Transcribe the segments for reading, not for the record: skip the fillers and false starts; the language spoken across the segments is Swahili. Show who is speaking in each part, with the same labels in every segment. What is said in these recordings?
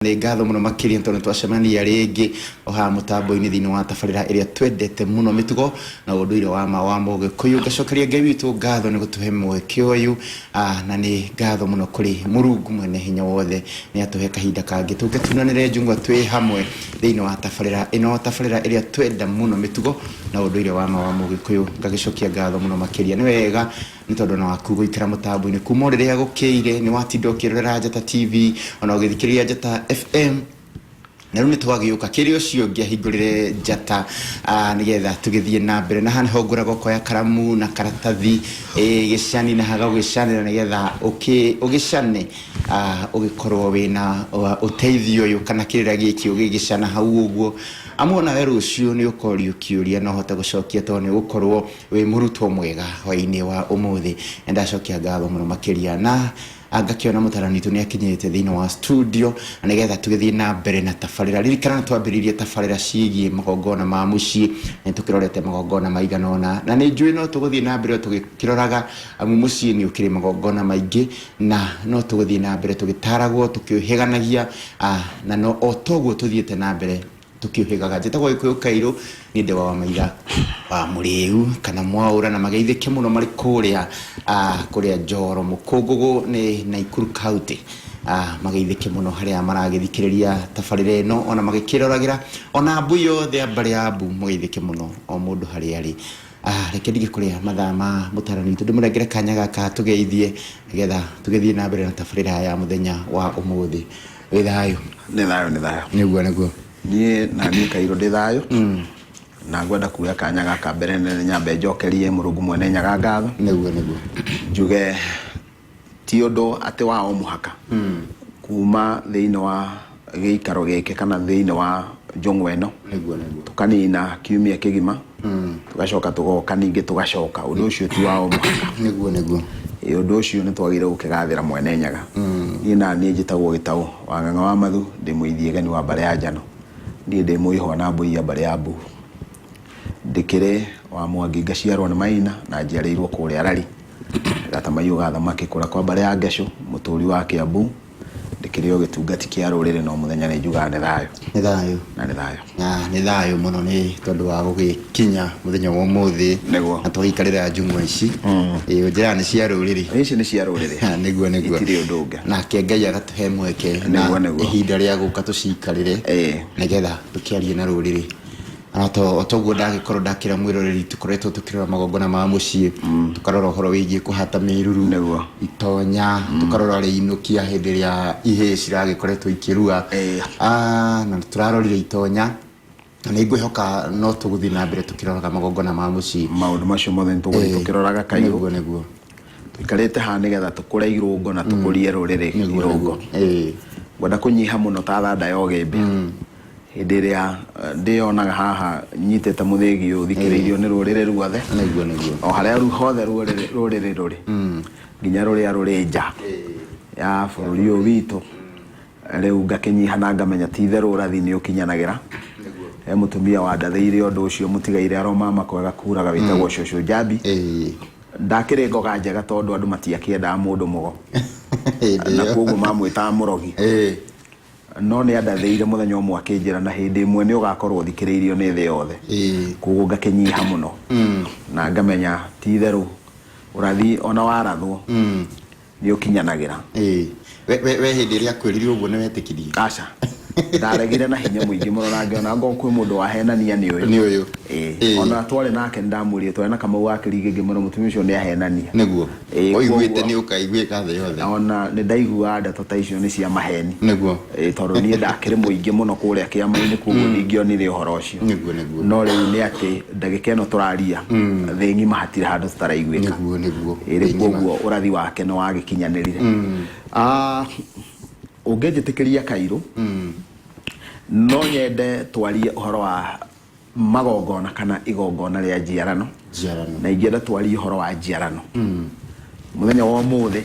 Speaker 1: Nĩ ngatho mũno makĩria tondũ twacemania rĩngĩ oha mũtambo-inĩ thĩinĩ wa tabarĩra ĩrĩa twendete mũno mĩtugo na ũndũire wa Mũgĩkũyũ. Ngacokeria Ngai witũ ngatho nĩ gũtũhe mweke ũyũ, na nĩ ngatho mũno kũrĩ Mũrungu mwene hinya wothe nĩ atũhe kahinda kangĩ tũke tunanĩre njungwa twĩ hamwe thĩinĩ wa tabarĩra ĩno, tabarĩra ĩrĩa twenda mũno mĩtugo na ũndũire wa Mũgĩkũyũ. Ngagĩcokia ngatho mũno makĩria, nĩ wega nĩ tondũ na waku gũikara mũtambo-inĩ kuma rĩrĩa gũkĩire, nĩ watinda ũkĩrorera Njata TV ona ũgĩthikĩrĩria Njata FM. Na rĩu nĩ twagĩũka kĩrĩ ũcio ngĩahingũrĩre Njata nĩgetha tũgĩthiĩ na mbere, na haha nĩho ngoragwo kuoya karamu na karatathi gĩcani na haga ũgĩcanĩra nĩgetha ũgĩcane ũgĩkorwo wĩna ũteithio ũyũ kana kĩrĩra gĩkĩ ũgĩgĩcana hau ũguo. Amona we rũciũ nĩ ũkorio kĩũria no hote gũcokia tondũ nĩ ũgũkorwo wĩ mũrutwo mwega hwaĩ-inĩ wa ũmũthĩ. Ndacokia ngatho mũno makĩria na ngakĩona mũtarani witũ nĩ akinyĩte thĩinĩ wa studio nĩgetha tũgĩthiĩ na mbere na tabarĩra. Ririkana twambĩrĩirie tabarĩra ciĩgiĩ magongona ma mũciĩ, nĩ tũkĩrorete magongona maigana ũna, na nĩ njũĩ no tũgũthiĩ na mbere tũgĩkĩroraga amu mũciĩ nĩ ũkĩrĩ magongona maingĩ, na no tũgũthiĩ na mbere tũgĩtaragwo tũkĩũhĩganagia, na no o toguo tũthiĩte na mbere tukiuhigaga. Njĩtagwo Gĩkũyũ Kairũ nĩ ndĩ wa Maitha wa Mũrĩu kana Mwaũra, na mageithĩke mũno marĩ kũrĩa Njoro Mũkũngũgũ nĩ Naikuru County. Mageithĩke mũno harĩa maragĩthikĩrĩria tabarĩra ĩno ona magĩkĩroragĩra ona mbu yothe mbarĩ ya mbu mũgeithĩke mũno o mũndũ harĩa arĩ. Reke ndige kũrĩa mathaa ma mũtarani witũ ndĩmũrengere kanya gaka tũgeithie nĩgetha tũgĩthiĩ na mbere na tabarĩra ya mũthenya wa ũmũthĩ. Wĩ thayũ? Nĩ thayũ. Nĩguo
Speaker 2: niĩ na niĩ Kairũ ndĩ thayũ, na ngwenda kuoya kanya gaka mbere nene nyambe njokerie Mũrungu mwene nyaga ngatho.
Speaker 1: Nĩguo
Speaker 2: njuge ti ũndũ atĩ wa o mũhaka kuma thĩinĩ wa gĩikaro gĩkĩ kana thĩinĩ wa njũng'wa ĩno tũkanina kiumia kĩgima tũgacoka tũgoka ningĩ tũgacoka. Ũndũ ũcio ti wa o mũhaka.
Speaker 1: Nĩguo
Speaker 2: ũndũ ũcio nĩ twagĩrĩirwo gũkĩgathĩra mwene nyaga. Niĩ na niĩ njĩtagwo Gĩtaũ wa Ng'ang'a wa Mathu, ndĩ mũithiĩgani wa mbarĩ ya Njano, niĩ ndĩ mũihwa na mbũi ya mbarĩ ya Mbu, ndĩkĩrĩ wa Mwangi ngaciarwo nĩ Maina na njiarĩirwo kũrĩa Rari Gatamaiyũ ga thamaki kũra kwa mbarĩ ya Ngecũ, mũtũri wa Kĩambu, ndĩkĩrĩ o gĩtungati kĩa rũrĩrĩ no mũthenya nĩ njugaga nĩ thayũ.
Speaker 1: Nĩ thayũ mũno nĩ tondũ wa gũgĩkinya mũthenya wa ũmũthĩ na tũgĩikarĩra njung'wa ici njĩra nĩ cia rũrĩrĩ.
Speaker 2: Ici nĩ cia rũrĩrĩ.
Speaker 1: Nĩguo
Speaker 2: itirĩ ũndũ ũngĩ.
Speaker 1: Nake Ngai agatũhe mweke na ihinda rĩa gũka tũcikarĩre nĩgetha tũkĩarie na rũrĩrĩ. Toguo ndagĩkorwo ndakĩra mwĩroreri tũkoretwo tũkĩrora magongona ma mũciĩ, tũkarora ũhoro wĩgiĩ kũhata mĩruru, itonya, tũkarora rĩinũkia hĩndĩ ĩrĩa ihĩĩ ciragĩkoretwo ikĩrua, na tũrarorire itonya. Nĩ ngwĩhoka no tũgũthiĩ na mbere tũkĩroraga magongona ma mũciĩ.
Speaker 2: Maũndũ macio mothe nĩ tũgũthiĩ tũkĩroraga Kairũ.
Speaker 1: Nĩguo
Speaker 2: tũikarĩte haha nĩgetha tũkũre irũngo na tũkũrie rũrĩrĩ irũngo. Ngwenda kũnyiha mũno ta thanda ya ũgĩmbĩ hĩndĩ ĩrĩa ndĩyonaga haha nyitĩte mũthĩgi ũyũ thikĩrĩirio nĩ rũrĩrĩ ruothe, o harĩa hothe rũrĩrĩ rũrĩ, nginya rũrĩa rũrĩ nja ya bũrũri ũyũ witũ. Rĩu ngakĩnyiha na ngamenya ti itherũ ũrathi nĩ ũkinyanagĩra. He mũtumia wandathĩire ũndũ ũcio mũtigaire aroma kwega kuraga wĩtagwo Cũcũ Njambi. Ndakĩrĩ ngoga njega tondũ andũ matiakĩendaga mũndũ mũgo na koguo mamwĩtaga mũrogi, no nĩ andathĩire mũthenya ũmwe akĩnjĩra na hĩndĩ ĩmwe nĩ ũgakorwo thikĩrĩirio nĩ thĩ yothe. Koguo ngakĩnyiha mũno na ngamenya ti itherũ ũrathi ona warathwo nĩ ũkinyanagĩra.
Speaker 1: We hĩndĩ ĩrĩa akwĩrire ũguo nĩ wetĩkirie?
Speaker 2: Aca, ndaregire na hinya mũingĩ mũno na ngĩona ngo kwĩ mũndũ wahenania nĩ ũyũ. Ona twarĩ nake ndamwĩrire twarĩ na Kamau wa Kĩringĩ mũno, mũtumia ũcio nĩ ahenania.
Speaker 1: Nĩguo oiguĩte nĩ ũkaiguĩka thĩ yothe.
Speaker 2: Ona nĩ ndaiguaga ndeto ta icio nĩ cia maheni.
Speaker 1: Nĩguo
Speaker 2: tondũ niĩ ndakĩrĩ mũingĩ mũno kũrĩa kĩama-inĩ, koguo ndingĩonire ũhoro ũcio. No rĩu nĩ atĩ ndagĩka ĩno tũraria thĩ ng'ima hatirĩ handũ tũtaraiguĩka. Rĩu koguo ũrathi wake nĩ wagĩkinyanĩrire. Ũngĩnjĩtĩkĩria Kairũ, no nyende twarie ũhoro wa magongona kana igongona rĩa njiarano, na ingĩenda twarie ũhoro wa njiarano. Mũthenya wa ũmũthĩ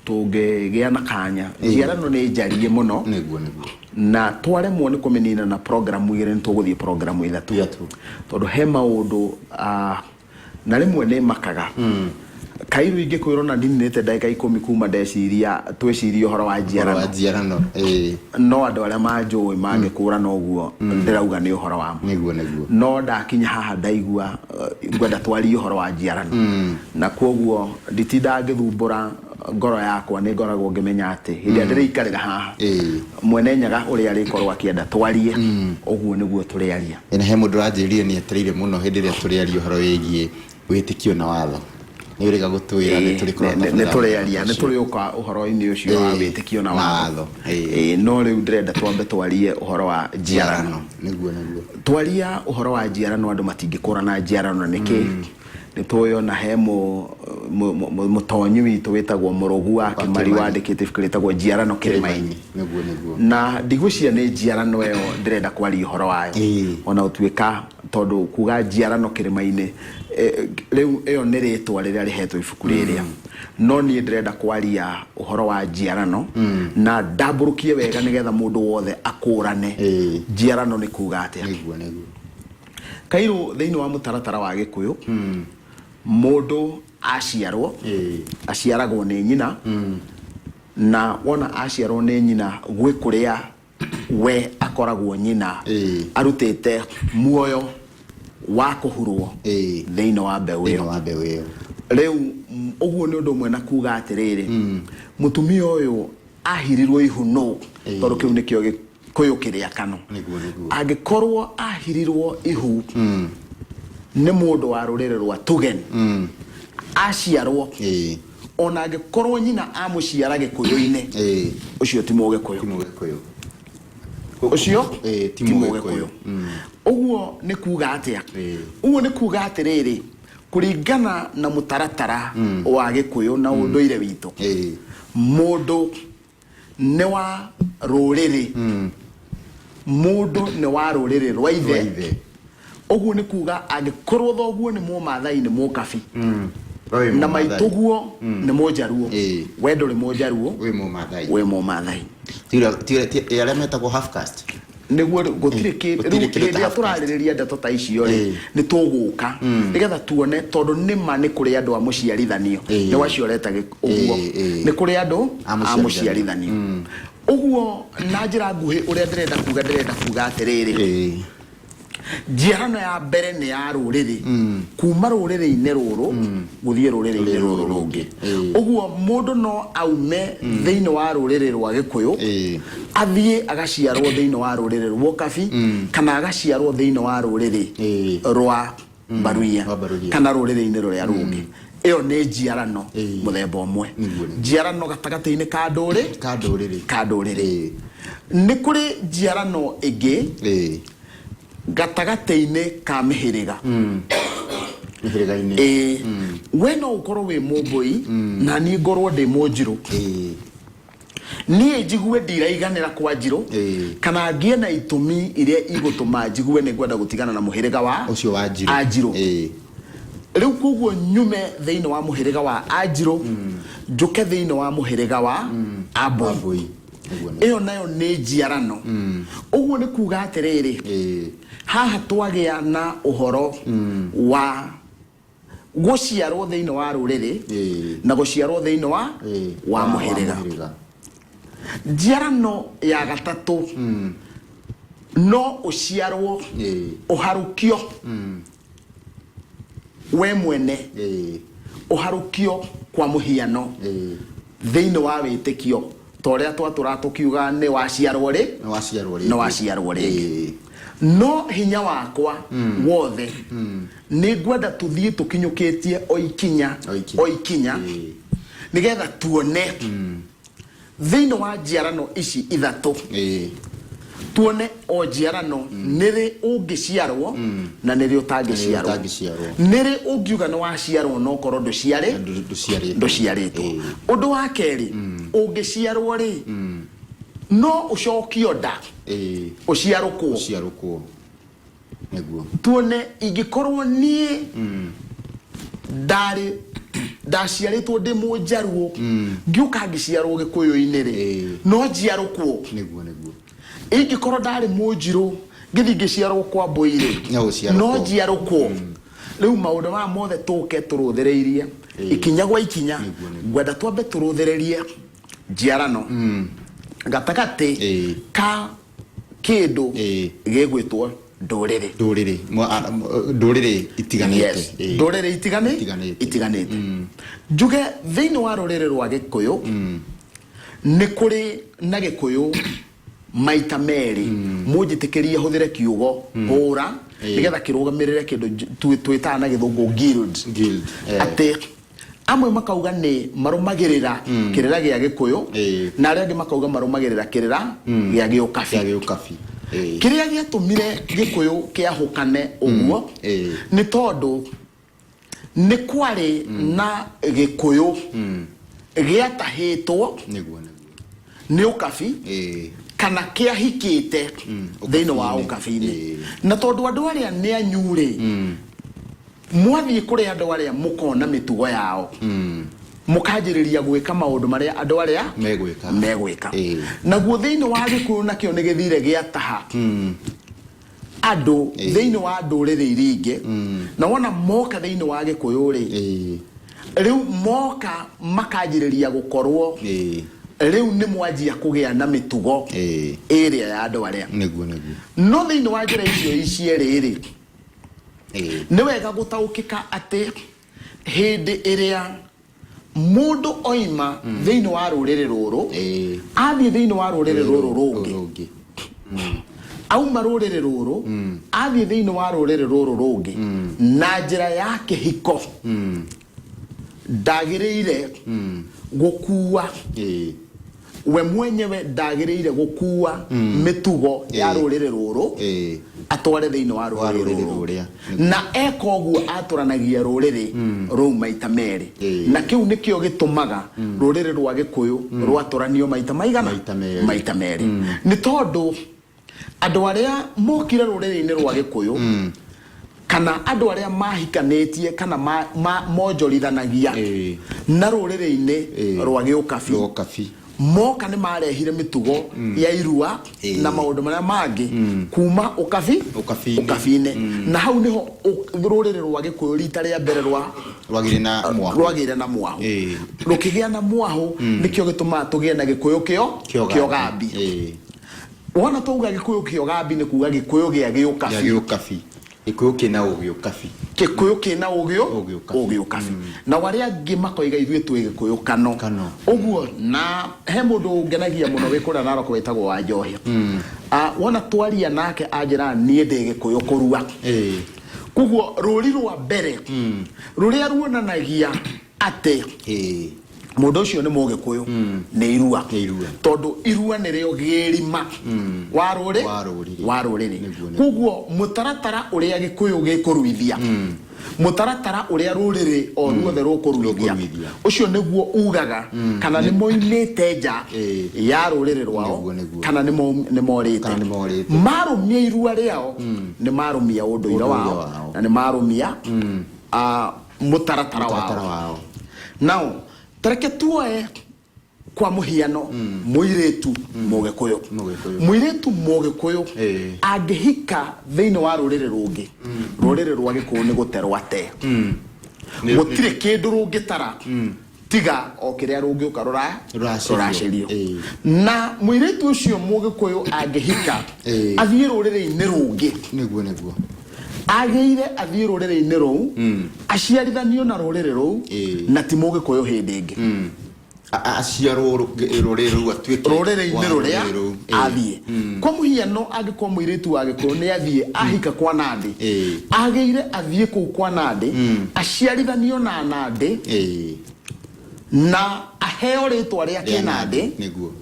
Speaker 2: tũngĩgĩa na kanya, njiarano nĩ njarie mũno na twaremwo nĩ kũmĩnina na programu igĩrĩ, nĩ tũgũthiĩ programu ithatũ tondũ he maũndũ na rĩmwe nĩ makaga Kairu ingĩkwĩrwo na ndinĩte ndagĩka 10 kuma ndeciria twĩcirie ũhoro wa njiarano no andũ arĩa manjũĩ mangĩkũrana ũguo ndĩrauga nĩ ũhoro wa no ndakinya haha ndaigua ngwenda twarie ũhoro wa njiarano na kwoguo nditinda ngĩthumbũra ngoro yakwa nĩ ngoragwo ngĩmenya atĩ hĩndĩ ndĩrĩikarĩra haha mwene nyaga ũrĩa arĩkorwo akĩenda twarie ũguo nĩguo tũrĩaria
Speaker 1: ĩna he mũndũ ranjĩrire nĩ etereire mũno hĩndĩ ĩrĩa tũrĩaria ũhoro wĩgiĩ wĩtĩkio na watho nĩrega gũtwĩra
Speaker 2: nĩ tũrĩaria nĩ tũrĩũka ũhoro-inĩ ũcio wa wĩtĩkio na watho no rĩu ndĩrenda twambe twarie ũhoro wa njiarano twaria ũhoro wa njiarano andũ matingĩkũrana njiarano nĩkĩ nĩ tũyona he mũtonyi witũ wĩtagwo Mũrũgu wa Kĩmari wandĩkĩte ibuku rĩtagwo njiarano kĩrĩma-inĩ na ndigwĩciria nĩ njiarano ĩyo ndĩrenda kwaria ũhoro wayo ona ũtuĩka tondũ kuga njiarano kĩrĩma-inĩ rĩu ĩyo nĩ rĩtwa rĩrĩa rĩhetwo ibuku rĩrĩa no niĩ ndĩrenda kwaria ũhoro wa njiarano na ndambũrũkie wega nĩgetha mũndũ wothe akũrane njiarano nĩ kuga atĩa Kairu thĩinĩ wa mũtaratara wa Gĩkũyũ mũndũ aciaragwo nĩ nyina na wona aciarwo nĩ nyina gwĩ kũrĩa we akoragwo nyina arutĩte muoyo wa kũhurwo thĩinĩ wa mbeũ ĩyo rĩu ũguo nĩ ũndũ ũmwe na kuga atĩrĩrĩ mũtumia ũyũ ahirirwo ihuno tondũ kĩu nĩkĩo Gĩkũyũ kĩrĩa kano angĩkorwo ahirirwo ihu nĩ mũndũ wa rũrĩrĩ rwa Tugen aciarwo ona angĩkorwo nyina amũciara Gĩkũyũ-inĩ ũcio ti Mũgĩkũyũ ũcio ti Mũgĩkũyũ ũguo nĩ kuga atĩa ũguo nĩ kuga atĩrĩrĩ kũringana na mũtaratara wa Gĩkũyũ na ũndũire witũ mũndũ nĩ wa rũrĩrĩ mũndũ nĩ wa rũrĩrĩ rwa ithe ũguo nĩ kuga angĩkorwo thoguo nĩ Mũmaathai nĩ Mũkabi na maitũguo nĩ Mũnjaruo we ndũrĩ Mũnjaruo wĩ Mũmaathai
Speaker 1: ti arĩa metagwo half caste
Speaker 2: nĩguo gũtirĩ kĩrĩa tũrarĩrĩria ndeto ta icio nĩ tũgũka nĩgetha tuone tondũ nĩma nĩ kũrĩ andũ a mũciarithanio nĩ wacioreta ũguo nĩ kũrĩ andũ a mũciarithanio ũguo na njĩra nguhĩ ũrĩa ndĩrenda kuga atĩrĩrĩ njiarano ya mbere nĩ ya rũrĩrĩ kuma rũrĩrĩ-inĩ rũrũ gũthiĩ rũrĩrĩ-inĩ rũrũ rũngĩ ũguo mũndũ no aume thĩinĩ wa rũrĩrĩ rwa Gĩkũyũ athiĩ agaciarwo thĩinĩ wa rũrĩrĩ rwa Ũkabi kana agaciarwo thĩinĩ wa rũrĩrĩ rwa Baruia kana rũrĩrĩ-inĩ rũrĩa rũngĩ ĩyo nĩ njiarano mũthemba ũmwe njiarano gatagatĩ-inĩ ka ndũrĩrĩ nĩ kũrĩ njiarano ĩngĩ gatagatĩ-inĩ ka mĩhĩrĩga we no ũkorwo wĩ Mũmbũi na niĩ ngorwo ndĩ Mũnjirũ niĩ njigue ndiraiganĩra kwa Njirũ kana ngĩe na itũmi iria igũtũma njigue nĩ ngwenda gũtigana na mũhĩrĩga wa ũcio wa Njirũ rĩu koguo nyume thĩinĩ wa mũhĩrĩga wa Anjirũ njũke thĩinĩ wa mũhĩrĩga wa Ambũi ĩyo nayo nĩ njiarano ũguo nĩ kuga atĩrĩrĩ haha twagĩa na ũhoro wa gũciarwo thĩinĩ wa rũrĩrĩ na gũciarwo thĩinĩ wa mũhĩrĩga njiarano ya gatatũ no ũciarwo ũharũkio we mwene ũharũkio kwa mũhiano thĩinĩ wa wĩtĩkio torĩa tũratũkiuga nĩ waciarwo rĩ no hinya wakwa wothe nĩ ngwenda tũthiĩ tũkinyũkĩtie o ikinya nĩgetha tuone thĩinĩ wa njiarano ici ithatũ tuone o njiarano nĩrĩ ũngĩciarwo na nĩrĩ ũtangĩciarwo nĩrĩ ũngiuga nĩ waciarwo no korwo ndũciarĩtwo ũndũ wa kerĩ ũngĩciarwo rĩ no ũcokio nda ũciarũkwo tuone ingĩkorwo niĩ ndaciarĩtwo ndĩ Mũnjaruo ngĩũka ngĩciarwo Gĩkũyũ-inĩ rĩ no njiarũkwo ingĩkorwo ndarĩ Mũnjirũ ngĩthiĩ ngĩciarwo kwa Mbũi rĩ no njiarũkwo riu maundu ma mothe tuke turuthereirie ikinya gwa ikinya gwenda twambe turuthererie njiarano gatagati ka kindu gigwitwo nduriri itiganite nduriri itiganite njuge thiini wa ruriri rwa Gikuyu ni kuri na Gikuyu maita meri mujitikirie huthire kiugo hura nigetha kirugamirire kindu twitana na githungu guild ati amwe makauga ni marumagirira kirira gia Gikuyu na aria angi makauga marumagirira kirira gia Giukabi kiria giatumire Gikuyu kiahukane uguo ni tondu ni kwari na Gikuyu giatahitwo ni Ukabi kana kiahikite thiini wa Ukabi-ini na tondu andu aria ni anyure mwathie kuri andu aria mukona mitugo yao mukanjiriria gwika maundu maria andu aria megwika naguo thiini wa Gikuyu nakio ni githire giataha andu thiini wa nduriri iringi na wona moka thiini wa Gikuyu ri riu moka makanjiriria gukorwo riu ni mwanjia kugia na mitugo area ya andu aria no thiini wa njira icio icieri ni wega gutaukika ati hindi iria mundu oima thiini wa ruriri ruru athie thiini wa ruriri ruru rungi auma ruriri ruru athie thiini wa ruriri ruru rungi na njira ya kihiko ndagiriire gukua we mwenyewe ndagiriire gukua mitugo ya ruriri ruru atware thiini wa ruriri ruria na ekoguo aturanagia ruriri ruu maita meri na kiu nikio gitumaga ruriri rwa Gikuyu rwaturanio maita maigana maita meri ni tondu andu aria mokire ruriri-ini rwa Gikuyu kana andu aria mahikanitie kana monjorithanagia na ruriri-ini rwa Giukabi moka ni marehire mitugo ya irua na maundu maria mangi kuma Ukabi-ini na hau niho ruriri rwa Gikuyu rita ria mbere rwagire na mwahu rukigia na mwahu nikio gituma tugie na Gikuyu kio gambi wona tuuga Gikuyu kio gambi ni kuga Gikuyu gia Giukabi Gikuyu kina Ugiukabi Gikuyu kina Ugiukabi na waria angi makoiga ithue twi Gikuyu kano uguo na he mundu ngenagia muno wikura Narok wetagwo wa Njohi wona twaria nake anjira nie ndi Gikuyu kurua kuguo ruri rwa mbere ruria ruonanagia ate mundu ucio ni Mugikuyu ni irua tondu irua nirio girima wa ruriri kuguo mutaratara uria Gikuyu gikuruithia mutaratara uria ruriri o ruothe rukuruithia ucio niguo ugaga kana ni moimite nja ya ruriri rwao kana ni morite marumia irua riao ni marumia unduire wao na ni marumia mutaratara wao now tareke tuoe kwa muhiano muiretu Mugikuyu angihika thiini wa ruriri rungi ruriri rwa Gikuyu ni guterwa te gutire kindu rungitara tiga o kiria rungiuka ruracirio na muiretu ucio Mugikuyu angihika athie ruriri-ini rungi niguo ageire athie ruriri-ini ruu aciarithanio na ruriri ruu na ti Mugikuyu hindi ingi aciarwo ruriri ruu atuike ruriri-ini ruria athie kwa muhiano angikwo muiretu wa Gikuyu ni athie ahika kwa Nandi ageire athie ku kwa Nandi aciarithanio na Nandi na aheo ritwa ria Nandi niguo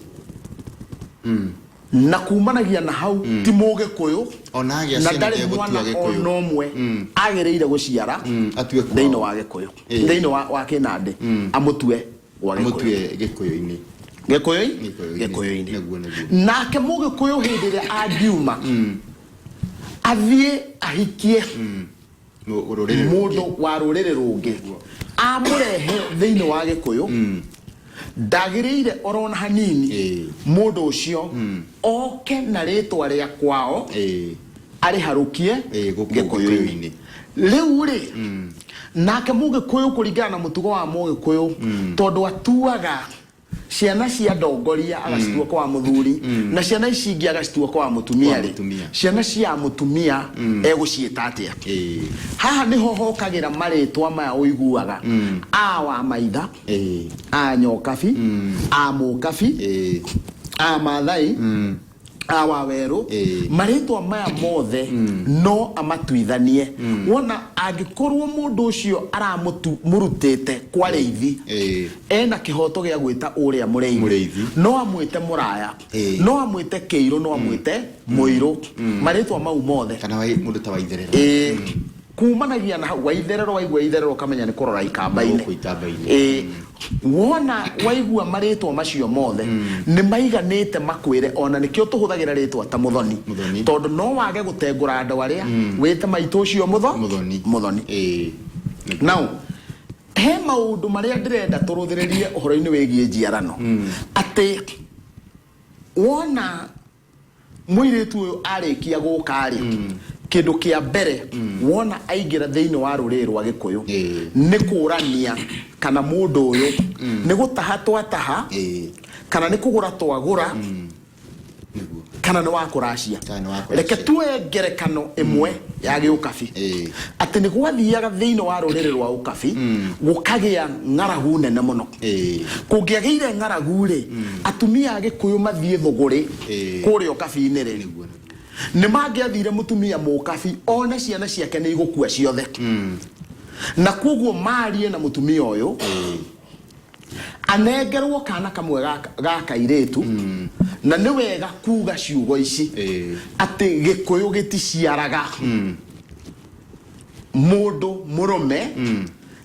Speaker 2: na kumanagia na hau ti Mugikuyu na ndari mwana onomwe agereire guciara thiini wa Gikuyu thiini wa Nandi amutue Gikuyu-ini nake Mugikuyu hindi ria angiuma athie ahikie mundu wa ruriri rungi amurehe thiini wa Gikuyu ndagiriire orona hanini mundu ucio oke na ritwa ria kwao ari harukie
Speaker 1: Gikuyu-ini
Speaker 2: riu ri nake Mugikuyu kuringana na mutugo wa Mugikuyu tondu atuaga ciana cia ndongoria agacitua kwa muthuri na ciana ici ingi agacitua kwa mutumia ri ciana cia mutumia eguciita atia haha niho hokagira maritwa maya uiguaga a wa maitha a nyokabi a mukabi a mathai awa weru maritwa maya mothe no amatuithanie wona angikorwo mundu ucio aramurutite kwa reithi ena kihoto gia gwita uria mureithi no amwite muraya no amwite keiro no amwite muiru maritwa mau mothe
Speaker 1: kana mundu ta waitherero
Speaker 2: kumanagia na waitherero waigua itherero kamenya ni kurora ikambaine wona waigua maritwa macio mothe ni maiganite makwire ona nikio tuhuthagira ritwa ta muthoni tondu no wage gutengura andu aria wite maitu ucio muthoni now he maundu maria ndirenda turuthiririe uhoro-ini wigie njiarano ati wona muiritu uyu arikia guka ri kindu kia mbere wona aingira thiini wa ruriri rwa Gikuyu ni kurania kana mundu uyu ni gutaha twataha kana ni kugura twagura kana ni wakuracia reke tuwe ngerekano imwe ya giukabi ati ni gwathiaga thiini wa ruriri rwa ukabi gukagia ng'aragu nene muno kungiagiire ng'aragu ri atumia a Gikuyu mathie thuguri kuri ukabi-ini ri ni mangiathire mutumia mukabi one ciana ciake ni igukua ciothe na koguo marie na mutumia uyu anengerwo kana kamwe ga kairitu na ni wega kuga ciugo ici ati Gikuyu giticiaraga mundu murume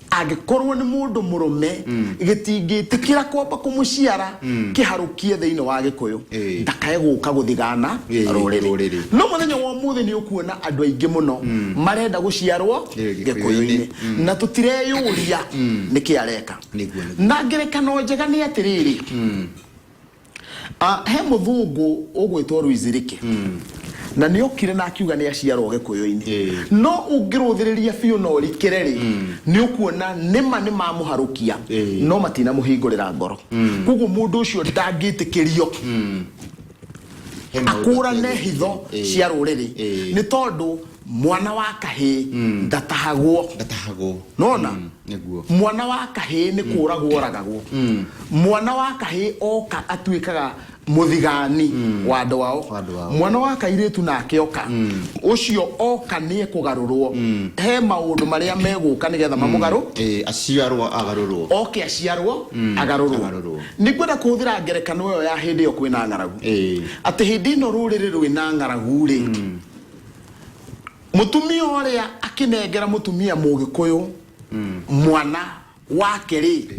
Speaker 2: agikorwo ni mundu murume gitingitikira kwamba kumuciara kiharukie thiini wa Gikuyu ndakae guka guthigana ruriri no muthenya wa muthi ni ukuona andu aingi muno marenda guciarwo Gikuyu-ini na tutireyuria niki areka na ngerekano njega ni atiriri he muthungu ugwitwo Ruizirike na ni okire na akiuga ni aciarwo Gikuyu-ini no ungiruthiriria biu no rikireri ni ukuona nima ni mamuharukia no matina muhingurira ngoro kugu mundu ucio ndangitikirio akurane hitho cia ruriri ni tondu mwana wa kahi ndatahagwo nona mwana wa kahi ni kuragwo oragagwo mwana wa kahi oka atuikaga muthigani wa andu wao mwana wa kairitu nake oka ucio oka ni kugarurwo he maundu maria meguka nigetha mamugaru
Speaker 1: aciarwo agarurwo
Speaker 2: aciarwo agarurwo nigwenda kuthira ngerekano yo ya hindi yo kwina ng'aragu ati hindi no ruriri rwina ng'aragu ri mutumia uria akinengera mutumia Mugikuyu mwana wake ri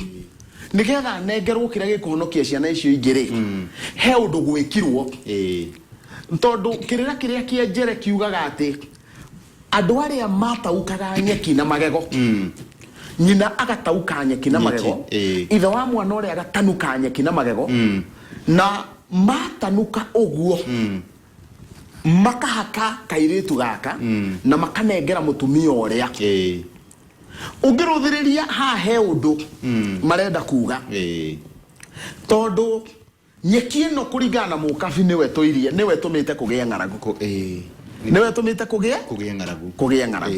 Speaker 2: nigetha nengerwo kiria gikuhonokia ciana icio ingiri he undu gwikirwo tondu kiria kienjere kiugaga ati andu aria mataukaga nyeki na magego nyina agatauka nyeki na magego ithe wa mwana uria agatanuka nyeki na magego na matanuka uguo makahaka kairitu gaka na makanengera mutumia uria ungiruthiriria ha he undu marenda kuga tondu nyeki ino kuringana na mukabi niwe tuirie niwe tumite kugia ng'aragu niwe tumite kugia ng'aragu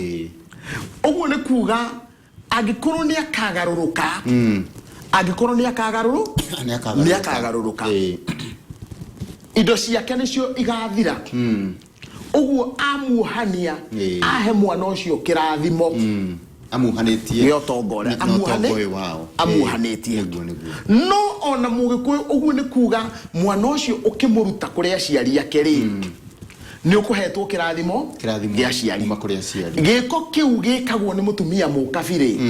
Speaker 2: uguo ni kuga agikorwo ni akagaruruka agikorwo ni akagaruruka indo ciake nicio igathira uguo amuhania ahe mwana ucio kirathimo
Speaker 1: amuhanetie
Speaker 2: yo tongore amuhanetie no ona Mugikuyu uguo ni kuga mwana ucio ukimuruta kuri aciari ake ri ni ukuhetwo kirathimo gia aciari giko kiu gikagwo ni mutumia mukabi ri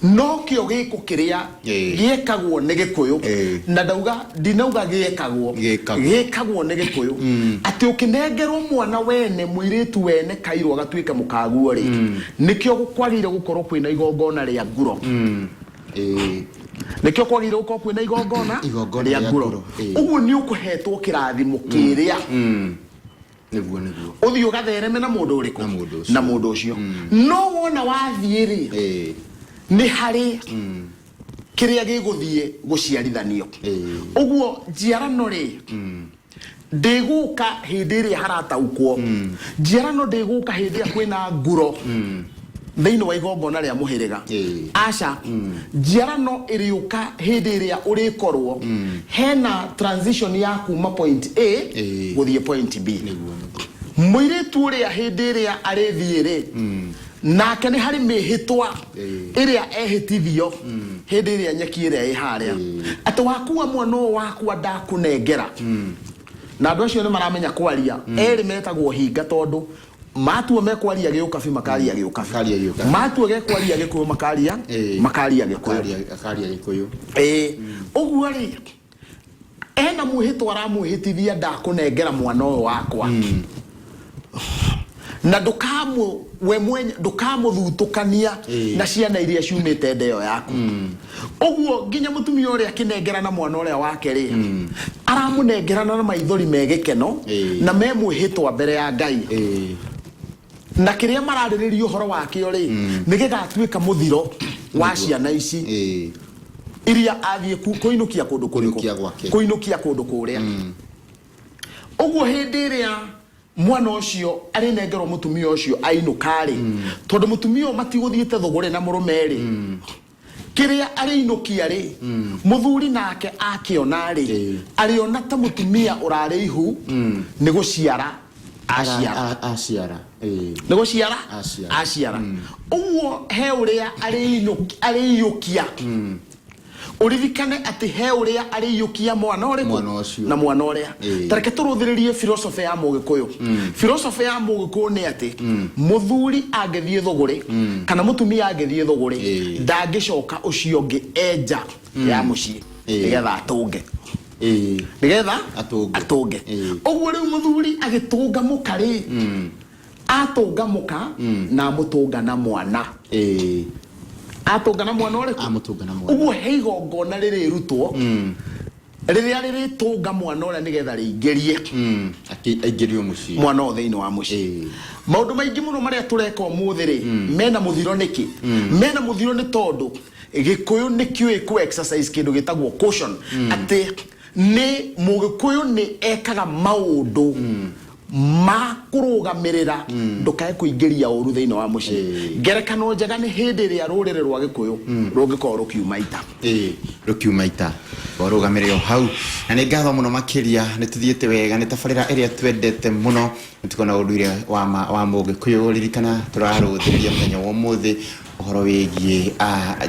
Speaker 2: no kio giko kiria giekagwo ni Gikuyu na ndauga dinauga giekagwo ni Gikuyu ati ukinengerwo mwana wene muiritu wene kairwo agatuika mukaguo ri nikio gukwagire gukorwo kwina igongona ria nguro nikio kwagire gukorwo kwina igongona ria nguro uguo ni ukuhetwo kirathimo kiria
Speaker 1: niguo
Speaker 2: uthio gathereme na mundu uriku na mundu ucio no wona wathiiri ni hari kiria giguthie guciarithanio uguo njiarano ri ndiguka hindi iri harataukwo njiarano ndiguka hindi iri kwina nguro thiini wa igongona ria muhiriga aca njiarano iriuka hindi iri urikorwo hena transition ya kuma point A guthie point B muiritu uria hindi iri arithiire nake ni hari mihitwa iria ehitithio hindi iri nyeki iri iharia ati wakua mwono wakua ndakunengera na andu acio ni maramenya kwaria eri metagwo hinga tondu matuo mekwaria giukabi makaria giukabi matuo gekwaria gikuyu makaria gikuyu uguo ri ena muhitwa aramuhitithia ndakunengera mwana uyu wakwa na ndukamu we mwenye ndukamuthutukania na ciana iria ciumite ndeo yaku uguo nginya mutumia uria kinengera na mwana uria wake ri aramunengerana na maithori megekeno na memwihitwa mbere ya Ngai na kiria marariririo horo wake ori nigegatuika muthiro wa ciana ici iria athie kuinukia kundu kuinukia kundu kuria uguo hindi iria mwana ucio arinengerwo mutumia ucio ainukari tondu mutumia matiguthiite thogore na murumeri kiria ariinukia ri muthuri nake akionari ariona ta mutumia urari ihu ni guciara aciara uguo he uria ariiyukia urithikane ati he uria ariyukia mwana uriku na mwana uria tareke turuthiririe philosophy ya mugikuyu philosophy ya mugikuyu ni ati muthuri angethie thogore kana mutumia angethie thogore ndangicoka ucio ngi enja ya mucii nigetha atunge nigetha atunge uguo riu muthuri agitunga mukari atunga muka na mutunga na mwana atunga na mwana uriku uguo he igongona riri rutwo riria riri tunga mwana uria nigetha riingerie
Speaker 1: aingerio mucii
Speaker 2: mwana o thiini wa mucii maundu maingi muno maria tureka umuthi ri mena muthiro niki mena muthiro ni tondu gikuyu ni kiui ku exercise kindu gitagwo caution ati ni mugikuyu ni ekaga maundu ma kurugamirira ndukae kuingeria uru thiini wa mucii ngerekano njega ni hindi ria rurire rwa gikuyu rungikoro
Speaker 1: rukiumaita rugamiriro hau na ni ngatho muno makiria ni tuthiete wega ni tabarira iria twendete muno tukona unduire wa mugikuyu ririkana turaruthiria muthenya wa umuthi uhoro wigie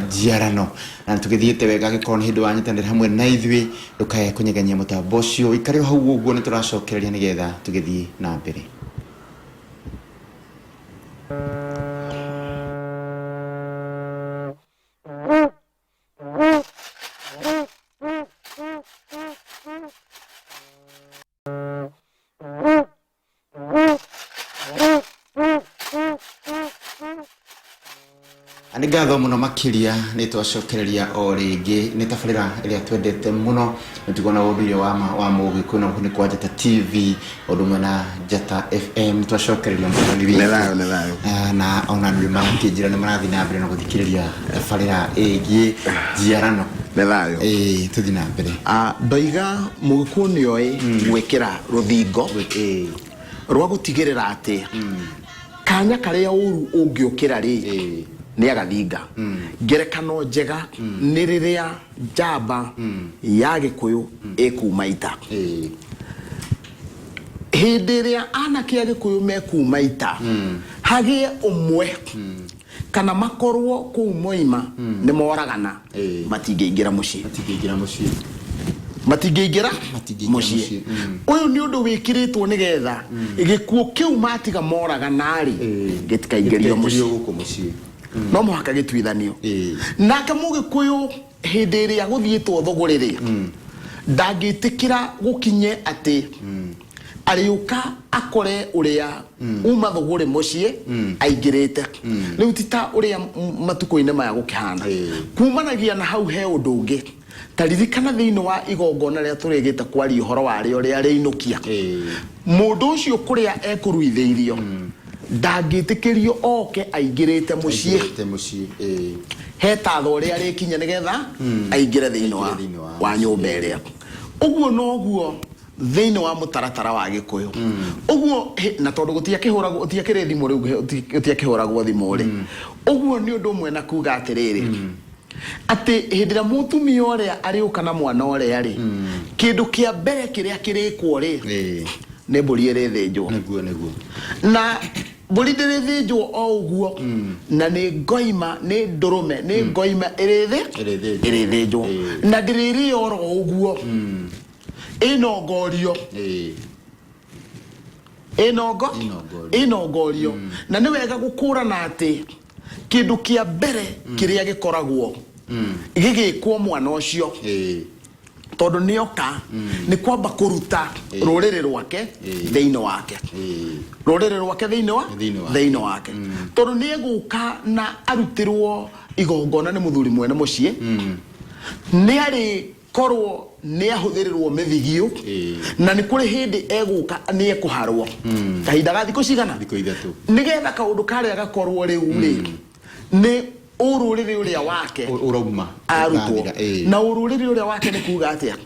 Speaker 1: njiarano na tugithiete wega gikona hindi wanyitanira hamwe na ithwi ndukae kunyeganyia mutambo ucio ikare hau uguo ni turacokereria nigetha tugithii na mbere. Anigatho muno makiria ni twacokereria o ringi ni tabarira iria twendete muno nitugona unduire wa mugikuyu na ni kwa Njata TV odumwe na Njata FM twacokereria muno ni na ona ni marakijira ni marathi na mbere na guthikiriria tabarira igi njiarano tuthi na mbere
Speaker 2: ndoiga mugikuyu ni oi gwikira ruthingo rwa gutigirira ati kanya karia uru ungiukira ri ni agathinga ngerekano njega ni riria njamba ya gikuyu ekumaita hindi iria anake a gikuyu mekumaita hagie umwe kana makorwo kuu moima ni moragana matingeingira mucii mucii uyu ni undu wikiritwo nigetha gikuo kiu matiga moragana ri gitikaingerio mucii no muhaka gitwithanio nake mugikuyu hindi iria guthiitwo thogore ri ndangitikira gukinye ati ariuka akore uria uma thogore mucii aingirite riu tita uria matuko-ini maya gukihana kumanagia na hau he undu ungi taririkana thiini wa igongona ria turegete kwari uhoro wari uria riinukia mundu ucio kuria ekuruitheirio ndangitikirio oke aingirite mucii he tatho uria rikinya nigetha aingire thiini wa nyumba iria uguo noguo thiini wa mutaratara wa Gikuyu uguo na tondu gutiakihuragwo utiakire thimu riu utiakihuragwo thimu ri uguo ni undu mwe na kuga atiriri ati hindira mutumia uria ariuka na mwana uria ri kindu kia mbere kiria kirikwo ri ne mburi iri thinjwo
Speaker 1: niguo
Speaker 2: na mburi ndiri thinjwo o uguo na ni ngoima ni ndurume ni ngoima iri thinjwo na ndiriri oro uguo inogorio inogorio na ni wega gukurana ati kindu kia mbere kiria gikoragwo igigikwo mwana ucio tondu nioka ni kwamba kuruta ruriri rwake thiini wake ruriri rwake thiini wake tondu ni eguka na arutirwo igongona ni muthuri mwene mucii ni ari korwo ni ahuthirirwo mithigio na ni kuri hindi eguka ni ekuharwo kahinda ga thikũ cigana nigetha kaundu karia gakorwo riu ri ni ururiri uria wake
Speaker 1: urauma
Speaker 2: arutwo na ururiri uria wake ni kuga atia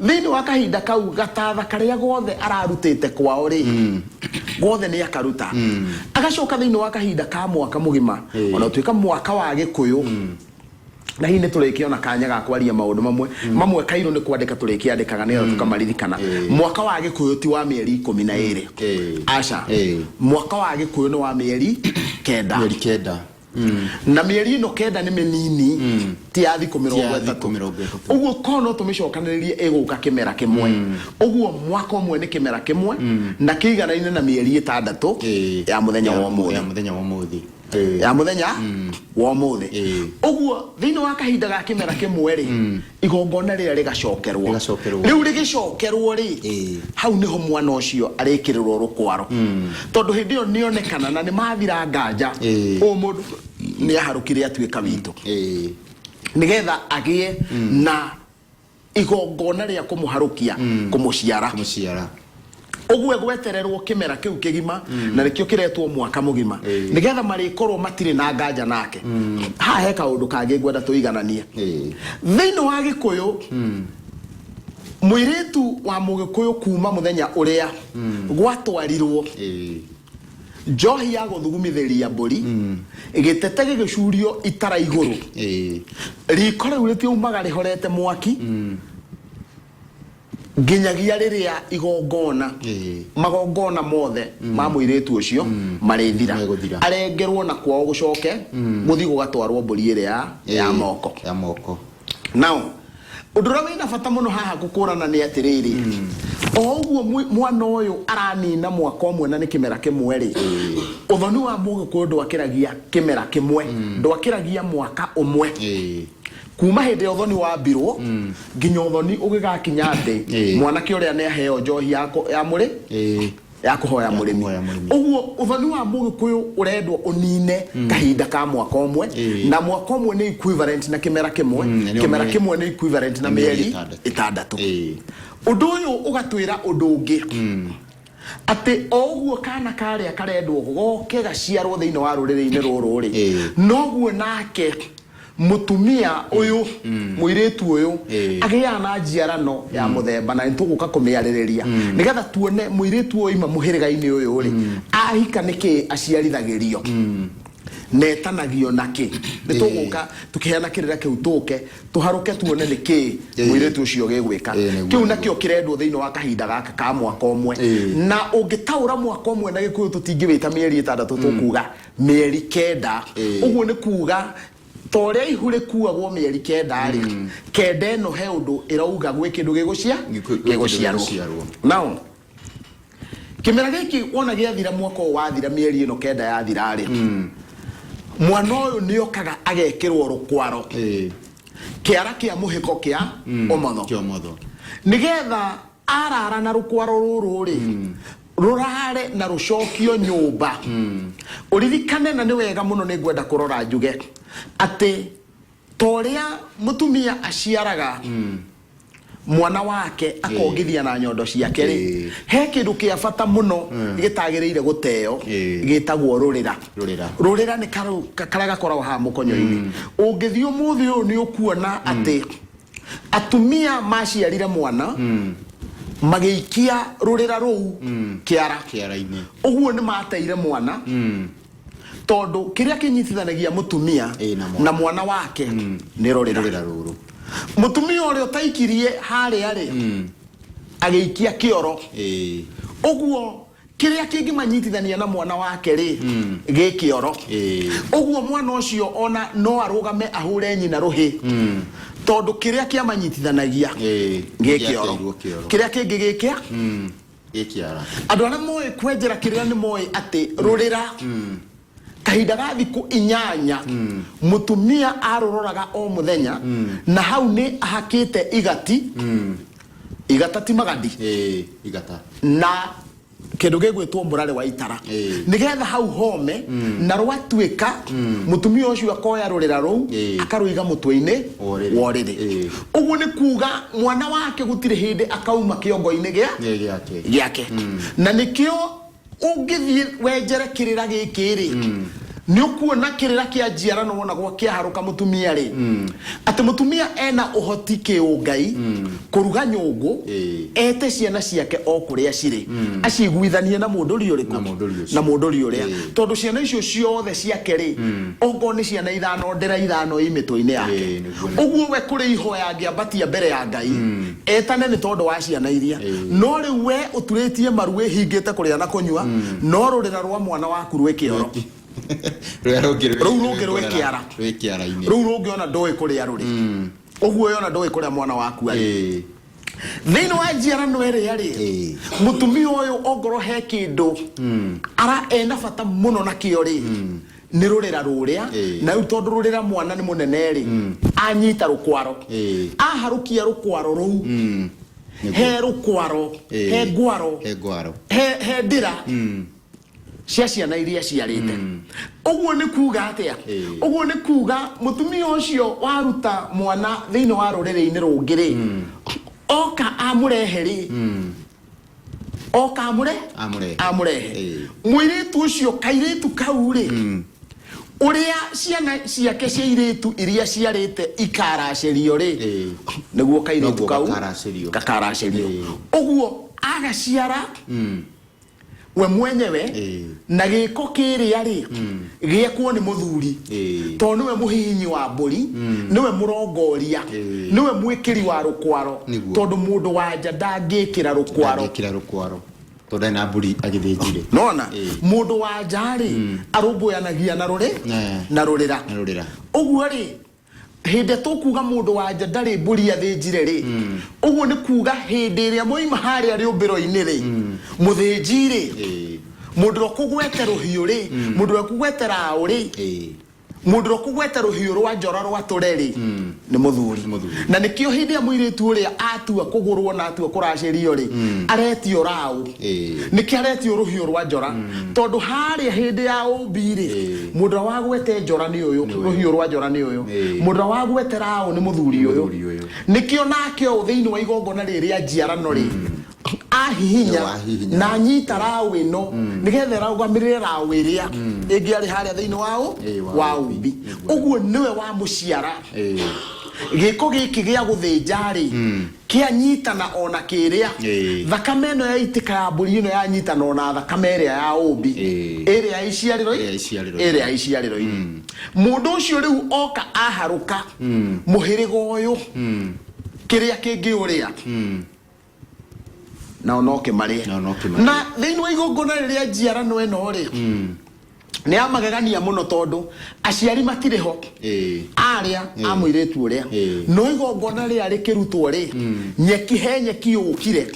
Speaker 2: thiini wa kahinda kau gatatha karia gothe ararutite kwao ri gothe ni akaruta agacoka thiini wa kahinda ka mwaka mugima ona tuika mwaka wa Gikuyu na hii nitulikiona kanya ga kwaria maundu mamwe kairo ni kwandika tulikiandikaga ni tukamarithikana mwaka wa Gikuyu ti wa mieri 12 aca mwaka wa Gikuyu ni wa mieri 9 na mieri ino 9 ni menini ti athi 30 uguo kono tumicokaniririe eguka kimera kimwe uguo mwaka umwe ni kimera kimwe na kiigana-ine na mieri 6 ya muthenya wa umuthi ya muthenya wa umuthi uguo thiini wa kahinda ga kimera kimwe ri igongona ria rigacokerwo riu rigicokerwo ri hau niho mwana ucio arikirirwo rukwaro tondu hindi yo nionekana na ni mathira nganja o mundu ni aharukire atuika witu nigetha agie na igongona ria kumuharukia kumuciara uguo gwetererwo kimera kiu kigima na nikio kiretwo mwaka mugima nigetha marikorwo matire na nganja nake ha he kaundu kangi ngwenda tuigananie thiini wa Gikuyu muiritu wa Mugikuyu kuma muthenya uria gwatwarirwo njohi ya guthugumithiria mburi igitete gigicurio itara iguru riko riu ritiumaga rihorete mwaki nginyagia riria igongona magongona mothe ma muiritu ucio marithira arengerwo na kwao gucoke guthi gugatwarwo mburi iria ya moko now udura wina fata muno haha gukurana ni atiriri o uguo mwana uyu aranina mwaka umwe na ni kimera kimwe ri uthoni wa Mugikuyu ndwakiragia kimera kimwe ndwakiragia mwaka umwe kuma hindi uthoni wa mbirwo nginya uthoni ugigakinya thi mwanake uria ne aheo njohi ya muri ya kuhoya murimi uguo uthoni wa Mugikuyu urendwo unine kahinda ka mwaka umwe na mwaka umwe ni equivalent na kimera kimwe ni equivalent na mieri 6 undu uyu ugatwira undu ungi ati oguo kana karia karendwo goke gaciarwo thiini wa ruriri-ini ruru ri noguo nake mutumia uyu muiritu uyu agia na njiarano ya muthemba na nituguka kumiaririria nigetha tuone muiritu uyu muhiriga-ini uyu ri ahika niki aciarithagirio netanagio naki nituguka tukiheana kirira kiu tuke tuharuke tuone niki muiritu ucio gigwika kiu nakio kirendwo thiini wa kahinda gaka ka mwaka umwe na ungitaura mwaka umwe na Gikuyu tutingiwita mieri 6 tukuga mieri 9 uguo ni kuga tore ihure kuagwo mieri 9 ri kende no he undu irauga gwe kindu giguciarwo now kimera giki wona giathira mwaka wathira mieri ino 9 yathira ri mwana uyu niokaga agekirwo rukwaro kiara kia muhiko kia omotho nigetha arara na rukwaro ruru ri rurare na rucokio nyumba uririkane na ni wega muno ni ngwenda kurora njuge ati toria mutumia aciaraga mwana wake akongithia na nyondo ciake ri he kindu kia bata muno gitagireire guteo gitagwo rurira ni karaga koragwo ha mukonyo-ini ungithio muthi uyu ni ukuona ati atumia maciarire mwana magiikia rurira ruu kiara-ini uguo ni mateire mwana tondu kiria kinyitithanagia mutumia na mwana wake ni rurira ruru mutumia uri utaikirie haria ri agiikia kioro uguo kiria kingi manyitithania na mwana wake ri gikioro uguo mwana ucio ona no arugame ahure nyina ruhi tondu kiria kia manyitithanagia gikioro kiria kingi gikia gikiara andu aria moe kwenjera kiria ni moe ati rurira kahinda ga thiku 8 mutumia aruroraga o muthenya na hau ni ahakite igata ti magadi igata na kindu gigwitwo murare wa itara nigetha hau home na rwatwika mutumia ucio akoya rurira ruu akaruiga mutwe-ini woriri uguo ni kuga mwana wake gutire hindi akauma kiongo-ini giake na nikio ungithie wenjere kirira gikiri ni ukuona kirira kia jiara no wona gwa kia haruka mutumia ri ati mutumia ena uhoti kiungai kuruga nyungu ete ciana ciake o kuria ciri aciguithanie na mundu riuriku na mundu riuria tondu ciana icio ciothe ciake ri ongo ni ciana ithano ndera ithano imitwe-ini yake uguo we kuri ihoya angiambatia mbere ya Ngai etane ni tondu wa ciana iria no riu we uturitie maruwe hingite kuria na kunyua no rurira rwa mwana waku rwe kioro rugirwe kiara-ini riu rungiona ndoi kuria ruri uguo yona ndoi kuria mwana waku ari thiini wa jiara no eri mutumia uyu ongoro he kindu ara ena bata muno na kio ri ni rurira ruria na riu tondu rurira mwana ni munene ri anyita rukwaro aharukia rukwaro ruu he rukwaro he gwaro he ndira ciana iria ciarite uguo ni kuga atia uguo ni kuga mutumia ucio waruta mwana thiini wa ruriri-ini rungiri oka amureheri oka amurehe mwiritu ucio kairitu kauri uria ciana ciake cia iritu iria ciarite ikaracerio ri niguo kairitu kau gakaracerio uguo agaciara we mwenyewe na giko kiria ri giekwo ni muthuri to niwe muhinyi wa mburi niwe murongoria niwe mwikiri wa rukwaro tondu mundu wanja ndangikira rukwaro tondu na mburi agithinjire nona mundu wanja ri arumboyanagia na rurira uguo ri hinde tukuga mundu wanja ndari mburi athinjire ri uguo ni kuga hindi iria moima haria riumbiro-ini ri muthinji ri mundu rokugwete ruhiu ri mundu rokugwete rau ri mundu rokugwete ruhiu rwa njora rwa tureri ni muthuri na nikio hindi amwiritu uria atua kugurwo na atua kuracirio ri aretio rau niki aretio ruhiu rwa njora tondu haria hindi ya umbi ri mundu wagwete njora ni uyu ruhiu rwa njora ni uyu mundu wagwete rau ni muthuri uyu nikio nakio thiini wa igongona riria njiarano ri ahihinya na nyita rau ino nigethe raugamirire rau iria ingi ari haria thiini wa umbi uguo niwe wa muciara giko giki gia guthinja ri kia nyitana ona kiria thakame no yaitika ya mburi ino ya nyitana ona thakame iria ya umbi iria iciariro mundu ucio riu oka aharuka muhirigo uyu kiria kingi uria na onoke maria na thiini wa igongona riria njiarano eno ri ni amagegania muno tondu aciari matiriho aria amwiritu uria no igongona ria rikirutwo ri nyeki ukire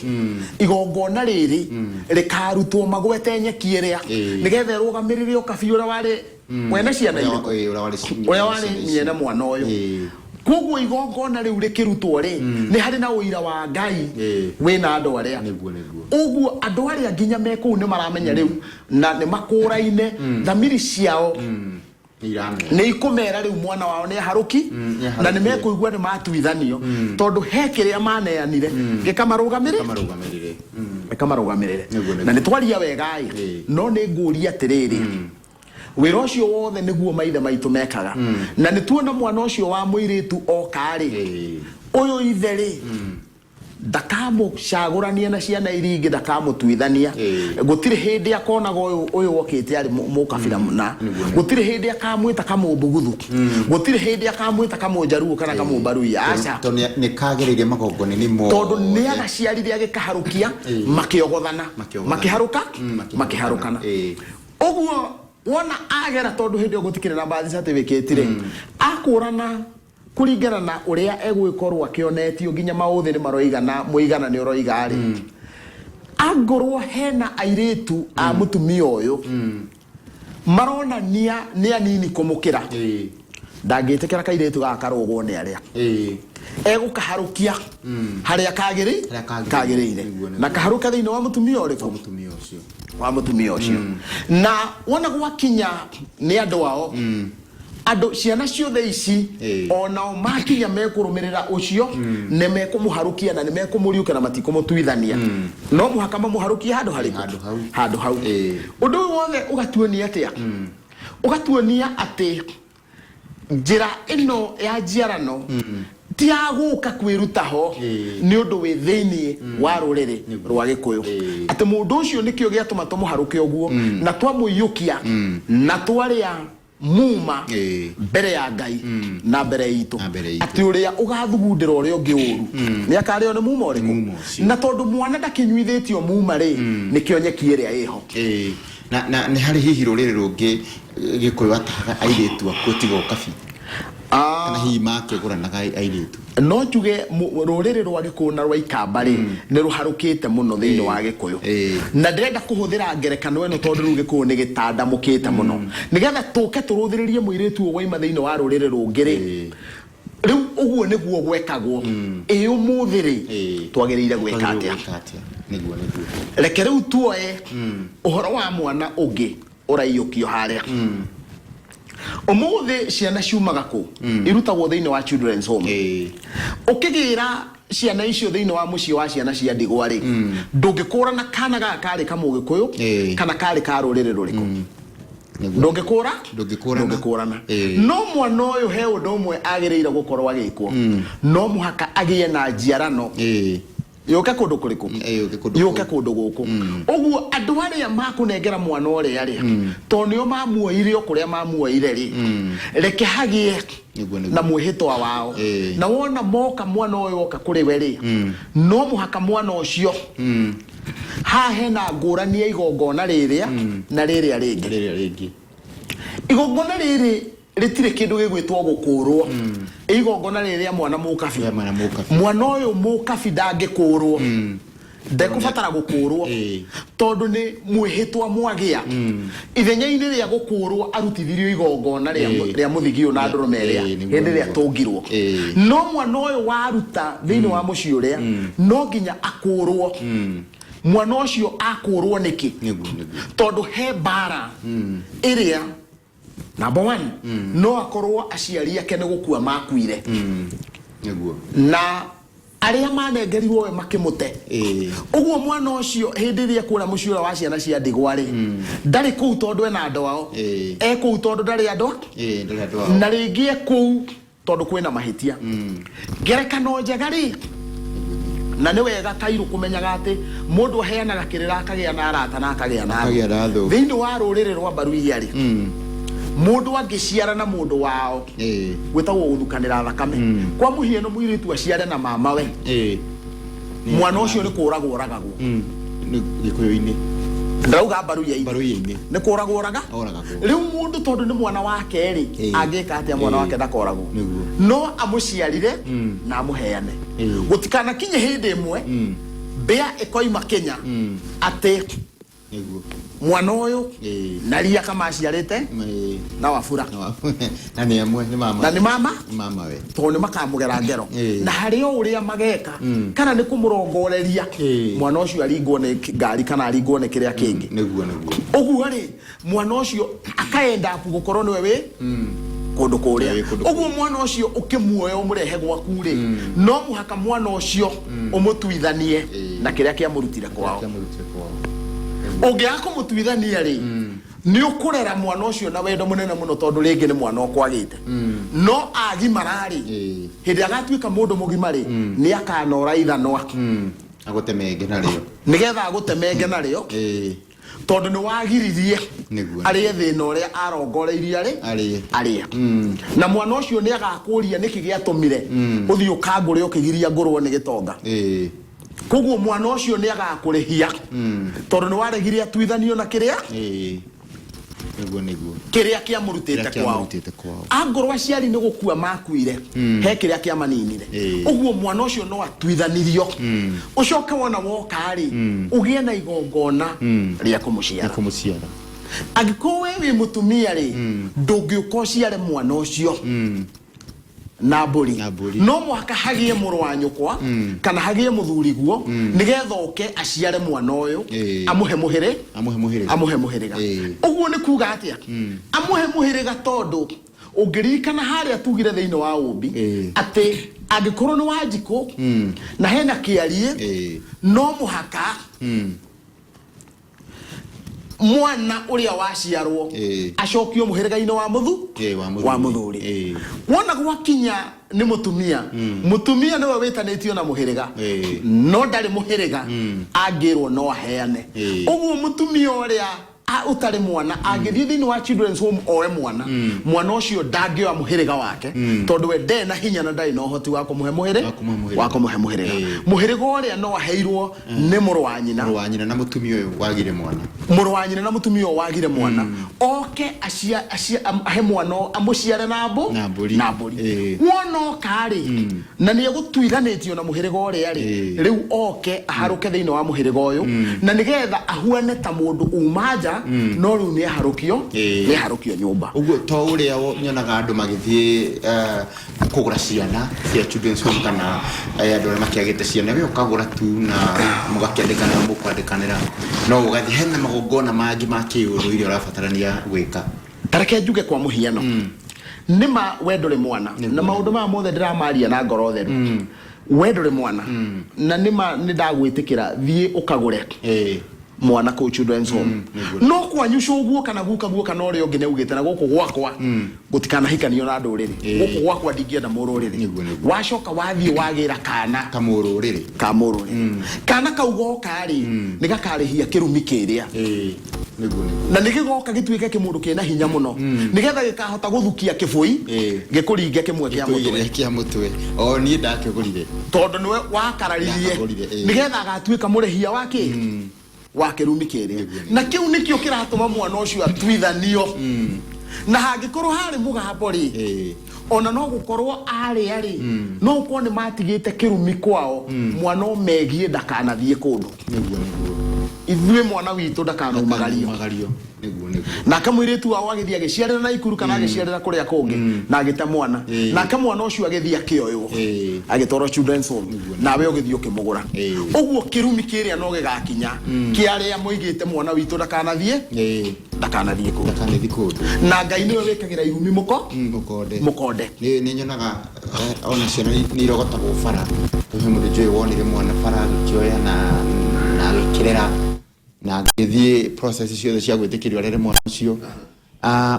Speaker 2: igongona riri rikarutwo magwete nyeki iria nigethe rugamirire ukabi uria wari mwene ciana uria wari nyene mwana uyu koguo igongona riu rikirutwo ri ni hari na uira wa Ngai wina andu aria uguo andu aria nginya meku ni maramenya riu na ni makuraine thamiri ciao nä ikumera rä u mwana wao nä aharuki na nä mekuigua nä matuithanio tondå he kä rä a maneanire gä kamarå gamä rä na nä twaria wegai no nä ngå ria atä rä rä wä ra å cio wothe nä guo maithe maitå mekaga na nä tuona mwana å cio wa må irä tu okarä å yå ithe rä ndakamu cagurania na ciana iria ingĩ ndakamũtuithania gũtirĩ hĩndĩ akonaga ũyũ wokĩte arĩ mũkabira mũna gũtirĩ hĩndĩ akamwĩta kamũmbuguthu gũtirĩ hĩndĩ akamwĩta kamũnjaruo kana kamũmbaruia aca
Speaker 1: nĩ kagĩrĩire magongona-inĩ mothe
Speaker 2: tondũ nĩ agaciarire agĩkaharũkia makĩogothana makĩharũkana ũguo wona agera tondũ hĩndĩ ĩyo gũtikĩrĩ na birth certificate rĩ akũrana kuringana na uria egwikorwo akionetio nginya maũthĩ nĩ maroigana mũigana nĩ ũroiga rĩ angorwo hena airitu a mũtumia ũyũ maronania nĩ anini kũmũkĩra ndangĩtĩkĩra kairitu gakarũgwo nĩ arĩa egũkaharũkia harĩa kagĩrĩire na kaharũka thĩinĩ wa mũtumia ũrĩkũ wa mũtumia ũcio na wona gwakinya nĩ andũ ao ando ciana ciothe ici onao makinya mekũrũmĩrĩra ũcio nĩ mekũmũharũkia na nĩ mekũmũriũka na matikũmũtuithania no mũhaka mamũharũkia handũ hau ũndũ ũyũ wothe ũgatuonia atĩa ũgatuonia atĩ njĩra ĩno ya njiarano ti ya gũka kwĩruta ho nĩ ũndũ wĩ thĩinĩ wa rũrĩrĩ rwa Gĩkũyũ atĩ mũndũ ũcio nĩkĩo gĩatũma tũmũharũke ũguo na twamũiyũkia na twarĩa muma mbere ya Ngai na mbere itu ati uria ugathugundira uria ungi uru ni akareo ni muma uriku na tondu mwana ndakinyuithitio muma ri nikio nyeki iria iho
Speaker 1: na ni hari hihi ruriri rungi Gikuyu ataga airitu akotiga ukabi kana hihi makeguranaga airitu
Speaker 2: no njuge ruriri rwa Gikuyu na rwa Ikamba ri ni ruharukite muno thiini wa Gikuyu na ndirenda kuhuthira ngerekano eno tondu ru Gikuyu ni gitandamukite muno nigetha tuke turuthiririe muiritu waima thiini wa ruriri rungi ri riu uguo niguo gwekagwo umuthi ri twagiriire gweka atia
Speaker 1: niguo
Speaker 2: reke riu tuoe uhoro wa mwana ungi uraiyukio haria umuthi ciana ciumaga ku irutagwo thiini wa children's home ukigira ciana icio thiini wa mucii wa ciana cia ndigwa ri ndungikũrana kana ga kari kamũgĩkũyũ kana kari ka rũrĩrĩ rũrĩkũ ndungikũrana no mwana ũyũ he ũndũ ũmwe agĩrĩire gũkorwo agĩkwo no mũhaka agĩe na njiarano yoke kundu kuriku yoke kundu guku uguo andu aria makunengera mwana uria ri to nio mamuoire okuria mamuoire ri reke hagie na mwihitwa wao na wona moka mwana uyu oka kuri we ri no muhaka mwana ucio ha hena ngurani ya igongona riria na riria ringi igongona riri ritire kindu gigwitwo gukũrwo igongona riria mwana mũkabi mwana uyu mũkabi ndangĩkũrwo ndekubatara gũkũrwo tondu ni mwihitwa mwagia ithenya-inĩ ria gũkũrwo arutithirio igongona ria mũthigio na ndũrũme ria hindi ria tũngirwo no mwana uyu waruta thiini wa mucii uria no nginya akũrwo mwana ucio akũrwo niki tondu he bara iria number 1 no akorwo aciari ake ne gukua makuire na aria manengerirwo we makimute uguo mwana ucio hindi ria kura muciura wa ciana cia ndigwa ri ndari kuu tondu ena andu ao kuu tondu ndari andu na ringi kuu tondu kwina mahitia ngerekano njega ri na ni wega kairu kumenyaga ati mundu aheanaga kirira akagia na arata na akagia na thu thiini wa ruriri rwa Mbaruiya ri mundu angiciara na mundu wao gwitagwo guthukanira thakame kwa muhieno muiritu aciare na mama we mwana ucio ni kuragwo oragagwo
Speaker 1: Gikuyu-ini
Speaker 2: ndauga Mbaruiya-ini ni kuragwo oragagwo riu mundu tondu ni mwana wake ri angika atia mwana wake ndakoragwo no amuciarire na amuheane gutikana kinye hindi imwe mbea ikoima Kenya ate
Speaker 1: niguo
Speaker 2: mwana uyu na ria kama ciarite na wafura
Speaker 1: na ni amwe ni mama
Speaker 2: na ni mama
Speaker 1: we
Speaker 2: to ni makamugera ngero na hari o uria mageka kana ni kumurongoreria mwana ucio aringwo ni ngari kana aringwo ni kiria kingi
Speaker 1: niguo
Speaker 2: uguo ri mwana ucio akaenda gukorwo niwe wi kundu kuria uguo mwana ucio ukimuoya umurehe gwaku ri no muhaka mwana ucio umutuithanie na kiria kia murutire kwao ungiaka mutuithania ri ni ukurera mwana ucio na wendo munene muno tondu ringi ni mwana okwagite no agimarari hindi agatuika mundu mugima ri ni akanora ithanwa
Speaker 1: agutemenge na rio
Speaker 2: nigetha agutemenge na rio tondu ni wagiririe ari thina uria arongoreirie ari na mwana ucio ni agakuria niki giatumire uthii ukangure ukigiria ngurwo ni gitonga koguo mwana ucio ni agakurihia tondu ni waregirie atuithanio na kiria
Speaker 1: niguo
Speaker 2: kiria kia murutite kwao angorwa aciari ni gukua makuire he kiria kia maninire uguo mwana ucio no atuithanirio ucoke wona wokari ugie na igongona ria kumuciara angiko wewe mutumia ri ndungiuka uciare mwana ucio na mburi no mwaka hagie muru wa nyukwa kana hagie muthuriguo nigetha uke aciare mwana uyu amuhe muhiriga uguo ni kuga atia amuhe muhiriga tondu ungirikana haria tugire thiini wa umbi ati angikorwo ni wanjiko na hena kiarie no muhaka mwana uria waciarwo acokio muhiriga-ini wa muthuri wona gwakinya ni mutumia niwe witanitio na muhiriga no ndari muhiriga angirwo no aheane uguo mutumia uria utari mwana agithii thiini wa children's home oe mwana ucio ndangioa muhiriga wake tondu we nde na hinya na ndai no hoti wa kumuhe muhiriga muhiriga uria no aheirwo ni muru wa nyina
Speaker 1: na mutumia uyu wagire mwana
Speaker 2: oke ahe mwana amuciare na mburi wona kari na ni gutuithanitio na muhiriga uria ri riu oke aharuke thiini wa muhiriga uyu na nigetha ahuane ta mundu umaja no ru ni harukio nyumba
Speaker 1: uguo to uria nyonaga andu magithie kugura ciana cia children's home kana andu aria makiagite ciana we ukagura tu na mugakiandikana mukwandikanira no ugathi hena magongona mangi ma kiuru iria urabatarania gwika
Speaker 2: tareke njuge kwa muhiano nima wendore mwana na maundu ma mothe ndiramaria na ngoro theru wendore mwana na nima nindagwitikira thie ukagure mwana ko children's home no kwanyusha uguo kana guka kana uri ungi ne ugite na guku gwakwa gutikana hikanio na nduriri guku gwakwa ndingienda mururiri wacoka wathie wagira kana
Speaker 1: kamururiri
Speaker 2: kana kaugo kari ni gakarihia kirumi kiria na nigigoka gituike kimundu kina hinya muno nigetha gikahota guthukia kibui gikuringe kimwe
Speaker 1: kia mutwe o ni ndakigurire
Speaker 2: tondu niwe wakararirie nigetha agatuika murehia wake wakirumi kiri na kiu nikio kiratuma mwana ucio atuithanio na hangikorwo hari mugambo ri ona no gukorwo ari no uko ni matigite kirumi kwao mwana omegie ndakanathie kundu ithwe mwana witu ndakanumagario na kamwiritu wao agithia giciarira na ikuru kana agiciarira kuria kungi na agita mwana na kamwana ucio agithia kioyo agitoro children's home nawe ugithio kimugura uguo kirumi kiria no gigakinya kiaria muigite mwana witu ndakanathie kundu na Ngai niwe wikagira irumi mukonde
Speaker 1: ni nyonaga ona ciana ni irogotagwo bara tuhe mundu njui wonire mwana bara gikioya na gikirera na ngithie process ciothe cia gwitikirio rere mwana ucio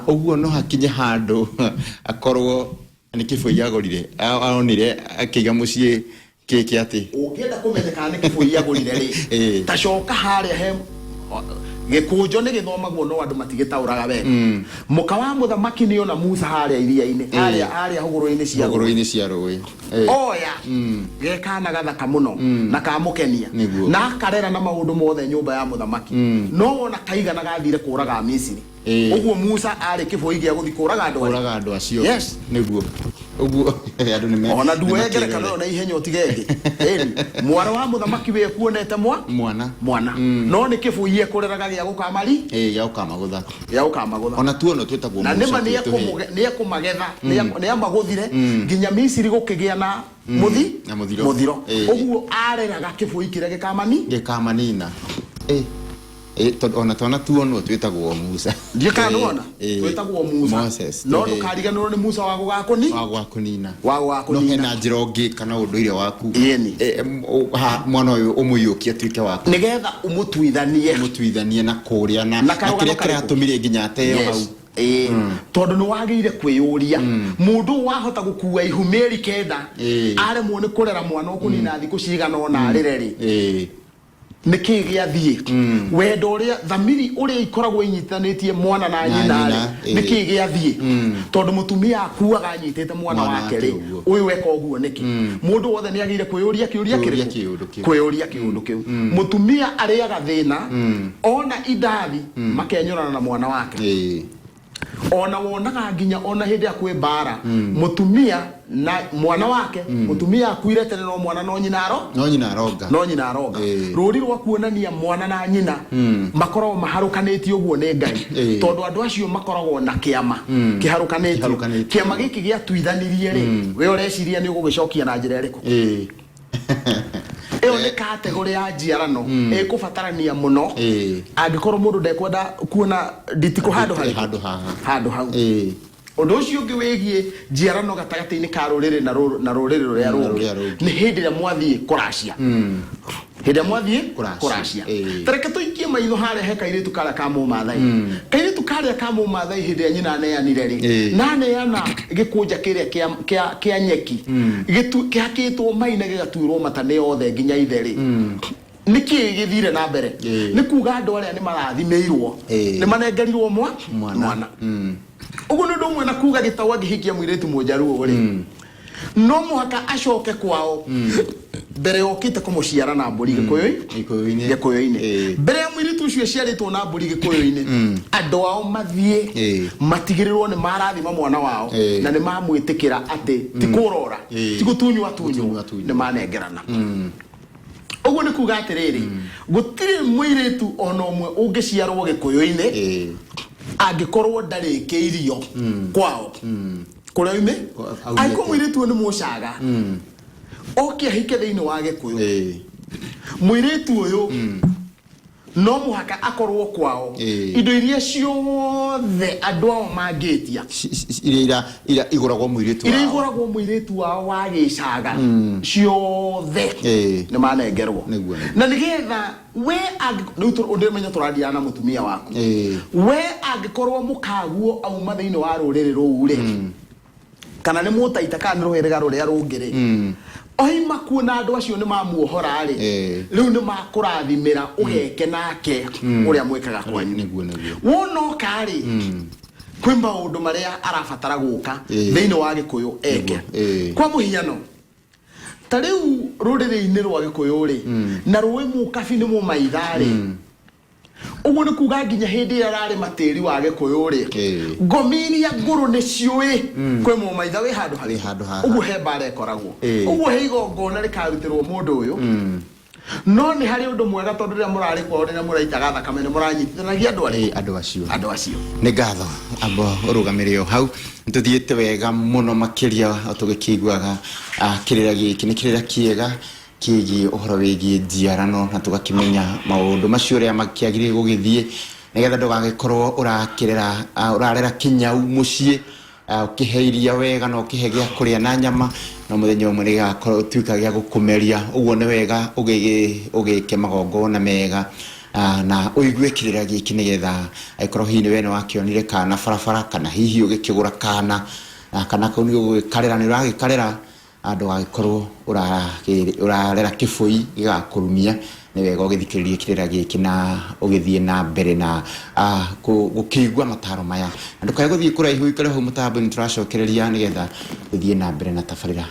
Speaker 1: uguo no hakinye handu akorwo ni kiboi yagorire aonire akiga mucie kiki ati
Speaker 2: ungienda kumenyekana ni kiboi yagorire ri tacoka haria he gikunjo ni githomagwo no andu matigitauraga wega muka wa muthamaki ni ona Musa haria iria-ini haria huguru-ini cia rui oya gekana gathaka muno na kamukenia na karera na maundu mothe nyumba ya muthamaki no ona kaigana gathire kuraga Misiri uguo Musa ari kiboi gia guthi kuraga andu
Speaker 1: acio niguo uguo andu nime
Speaker 2: ona duegere kana ona ihenya utigenge eni mwana wa muthamaki we kuonete mwana no ni kibuiye kureraga gya gukamari
Speaker 1: ya ukamagutha
Speaker 2: ona
Speaker 1: tuono twetagwo
Speaker 2: na nima ni ekumagetha ni amaguthire nginya Misiri gukigia na muthiro uguo areraga kibui kire gikamanina ona tuono twetagwo Musa ndiye kana ona twetagwo Musa no ndukariganirwo ni Musa wa gugakunina
Speaker 1: no hena njirongi kana unduire waku mwana uyu umuyukia twike waku
Speaker 2: nigetha umutwithanie
Speaker 1: na kuria na kirekera atumire nginya ateo hau
Speaker 2: tondu ni wagire kwiyuria mundu wahota gukua ihumeri kenda are muone kurera mwana ukunina thiku cigana ona arire niki giathie wendo uria thamiri uria ikoragwo inyitanitie mwana na nyina niki giathie tondu mutumia akuaga anyitete mwana wake ri uyu weka uguo niki mundu wothe ni agire kwiyuria kiundu kiu mutumia ariaga thina ona idathi makenyurana na mwana wake ona wonaga nginya ona hindi ya kwi bara mutumia na mwana wake mutumia akuire tene no mwana no nyina aroga ruri rwa kuonania mwana na nyina makoragwo maharukanĩtio uguo nĩ Ngai tondu andu acio makoragwo na kiama kiharukanĩtio kiama giki gia tuithanirie ri we ureciria ni ugugicokia na njira iriku iyo ni category ya njiarano ikubatarania muno angikorwo mundu ndekwenda kuona nditiko handu hau undu ucio ungi wigie njiarano gatagati-ini ka ruriri na ruriri ruria rungi ni hindi ya mwathie kuracia tareke tuikie maitho hare he kairitu karia ka mumathai kairitu karia ka mumathai hindi ya nyina neanire ri naneana gikunja kiria kia nyeki gihakitwo maine gigatuirwo matane yothe nginya itheri niki githire na mbere ni kuga andu aria ni marathimirwo ni manengerirwo mwana uguo ni ndu mwe na kuga gitawa gihikia mwiritu mujaruo ri no muhaka acoke kwao mbere okite kumuciara na mburi gikuyu-ini mbere ya mwiritu ucio ciaritwo na mburi gikuyu-ini andu ao mathie matigirirwo ni marathima mwana wao na ni mamwitikira ati ti kurora ti gutunywa ni manengerana uguo ni kuga atiriri gutire mwiritu ona umwe ungiciarwo gikuyu-ini angikorwo ndarĩkĩirio kwao kuria ume aiko mwiritu ni mucaga okia hike thiini wa gikuyu mwiritu uyu no muhaka akorwo kwao indo iria ciothe andu ao mangitia
Speaker 1: ira iguragwo mwiritu
Speaker 2: wao wa gicaga ciothe ni manengerwo na nigetha we ndimenya turadia na mutumia waku we angikorwo mukaguo auma thiini wa ruriri ruu ri kana ni mutaita kana ruhirega ruria rungiri oima kuona andu acio ni mamuohora ri riu ni makurathimira ugeke nake uria mwikaga kwanyu wono kari kwi maundu maria arabatara guka thiini wa gikuyu eke kwa muhiano ta riu ruriri-ini rwa gikuyu ri na ruwi mukabi ni mumaitha ri uguo ni kuga nginya hindi ya rari matiri wa gikuyu ri ngomiria nguru ni ciui kwi mumaitha wi handu uguo he bara ikoragwo uguo he igongona rikarutirwo mundu uyu no ni hari undu mwega tondu ria murari kwao ni muraitaga thakame ni muranyitithanagia andu acio
Speaker 1: ni ngatho abo urugamire hau ntuthiite wega muno makiria tugikiguaga kirira giki ni kirira kiega kigi uhoro wigi njiarano na tugakimenya maundu macio ria makiagire gugithie nigetha ndugagikorwo urarera kinyau mucii ukiheiria wega no kihegia kuria na nyama no muthenya umwe nigakorwo tuika gia gukumeria uguo ni wega ugike magongona mega na uigue kirira giki nigetha aikorwo hihi ni wene wakionire kana barabara kana hihi ugikigura kana kauni ugikarera ni uragikarera andu agikorwo urarera kibui gigakurumia ni wega ugithikiririe kirira giki na ugithie na mbere na gukigwa mataro maya andu kae guthie kuraihu ikare ho mutambo ni turacokereria nigetha uthie na mbere na tabarira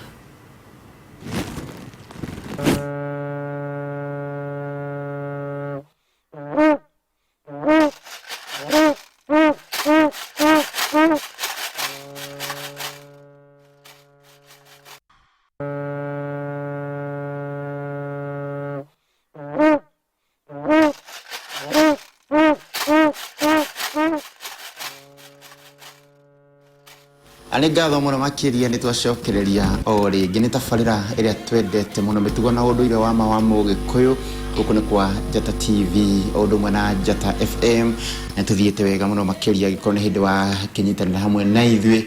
Speaker 1: Ani ngatho muno makiria ni twacokereria o ringi ni tabarira iria twendete muno mitugo na unduire wa Mugikuyu guku ni kwa Njata TV undu mwe na Njata FM na tuthiete wega muno makiria giko ni hindi wa kinyitanira hamwe na ithui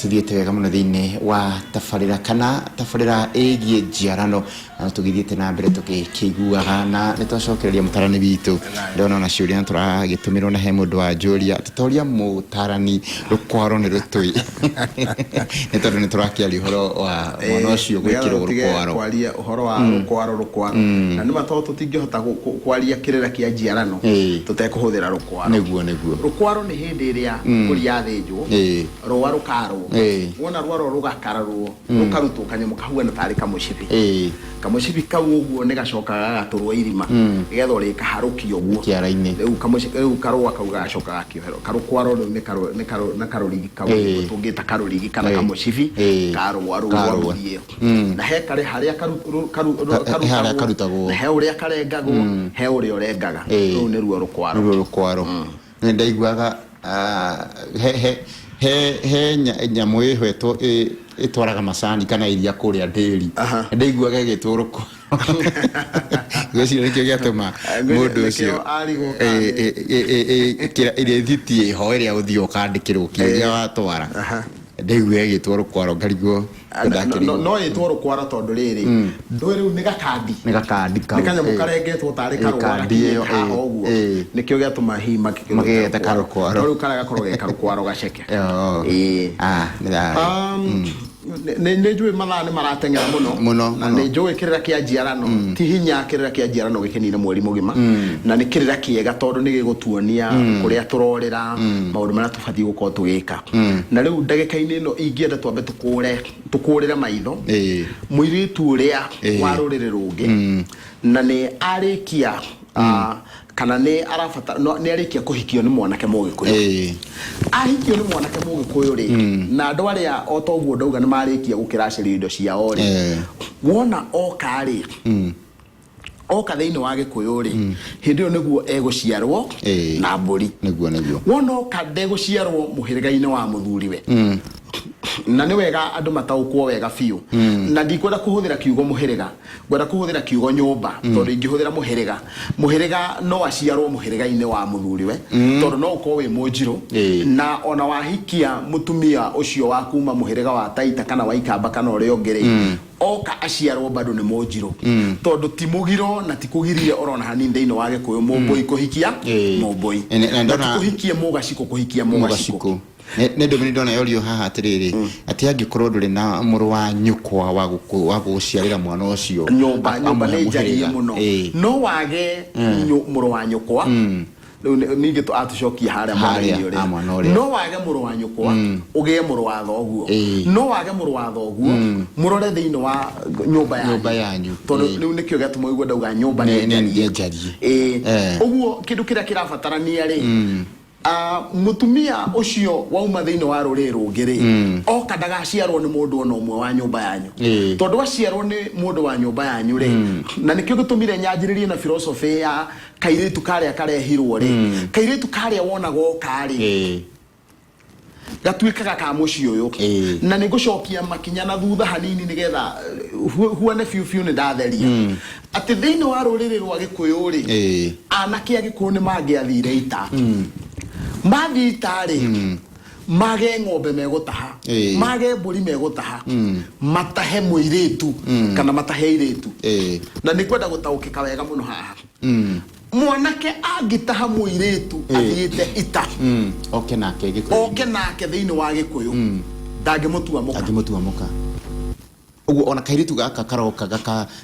Speaker 1: tuthiete wega muno thiini wa tabarira egie njiarano na tugithiete na mbere tukiguaga na ni twacokereria mutarani bitu ndona na ciuria na turagitumirwo na he mundu wa njuria tutoria mutarani rukwaro ni rutui ni tondu ni turakiaria uhoro wa mwana ucio gwikirwo rukwaro
Speaker 2: kwaria uhoro wa rukwaro na ni mato tutingihota kwaria kirera kia njiarano tutekuhuthira rukwaro
Speaker 1: niguo
Speaker 2: rukwaro ni hindi iria kuri yathinjwo ruwa rukaro wona ruwa rugakararwo rukarutwo kanyamu kahuana tari kamucibi kau uguo ni gacokaga gaturwo irima getho ri kaharukio uguo
Speaker 1: kiara-ini
Speaker 2: riu karwa kau gacoka gakiohero karukwaro ni karurigi kau tungita karurigi kana kamucibi karwa na he kare haria karutagwo he uria karengagwo he uria urengaga riu ni ruo rukwaro
Speaker 1: ni ndaiguaga he nyamu ihweto itwaraga macani kana iria kuria nderi ndaiguaga igitwo rukwaro gwicira nikio giatuma mundu ucio iria thitie ho iria uthio kandikirwo kiria watwara ndaiguaga igitwo rukwaro ngarigwo
Speaker 2: no yitwo rukwaro tondu riri ndwi riu ni gakandi kau kanyamu karengetwo tari karwara
Speaker 1: iyo
Speaker 2: uguo nikio giatuma hi
Speaker 1: mageta karukwaro
Speaker 2: riu karaga korwo ge karukwaro gaceke ne njui mathani maratengera muno na ne njui kirira kia njiarano ti hinya kirira kia njiarano gikinine mweri mugima na ni kirira kiega tondu ni gigutuonia kuria turorera maundu maria tubathie gukorwo tugika na riu ndagika-ini ino ingienda twambe tukurira maitho muiritu uria wa ruriri rungi na ni arikia kana ni arafata ni arikia kuhikio ni mwanake Mugikuyu ahikio ni mwanake Mugikuyu ri na andu aria otoguo ndauga ni marikia gukiracira indo ciao ri wona okari oka thiini wa Gikuyu ri hindi yo niguo eguciarwo na mburi
Speaker 1: niguo
Speaker 2: wona oka ndeguciarwo muhiriga-ini wa muthuriwe na ni wega andu mataukwo wega fiu na ndikwenda kuhuthira kiugo muhiriga gwenda kuhuthira kiugo nyumba tondu ingihuthira muhiriga no aciarwo muhiriga-ini wa muthuriwe tondu no uko wi munjiru na ona wahikia mutumia ucio wa kuma muhiriga wa Taita kana wa Ikamba kana uria ungiri oka aciarwo bado ni munjiru tondu ti mugiro na ti kugirire orona hanini thiini wa Gikuyu mumbui kuhikia mumbui na kuhikia mugaciko kuhikia mugaciko
Speaker 1: ne ndomini ndona yorio haha atiriri ati angikorwo nduri na muru wa nyukwa wa guciarira mwana ucio
Speaker 2: nyumba ni njariye muno no wage muru wa nyukwa ningi to atucokia haria mwana uri no wage muru wa nyukwa ugie muru wa thoguo no wage muru wa thoguo murore thiini wa nyumba yanyu tondu riu nikio gatuma igwe ndauga nyumba ni njariye uguo kindu kiria kirabatarania ri mutumia ucio wauma thiini wa ruriri rungiri oka ndagaciarwo ni mundu ona umwe wa nyumba yanyu tondu waciarwo ni mundu wa nyumba yanyu ri na nikio gitumire nyanjiririe na philosophy ya kairitu karia karehirwo ri kairitu karia wonago kari gatuikaga ka muci uyu na nigucokia makinya na thutha hanini nigetha huone fiu ni ndatheria ati thiini wa ruriri rwa Gikuyu ri anake a Gikuyu ni mangiathire ita mathi itari mage ng'ombe megutaha mage mburi megutaha matahe muiritu kana matahe iritu na nikwenda gutaukika wega muno haha mwanake angitaha muiritu athiite ita
Speaker 1: oke nake
Speaker 2: thiini wa Gikuyu ndangimutua
Speaker 1: muka uguo ona kairitu gaka karoka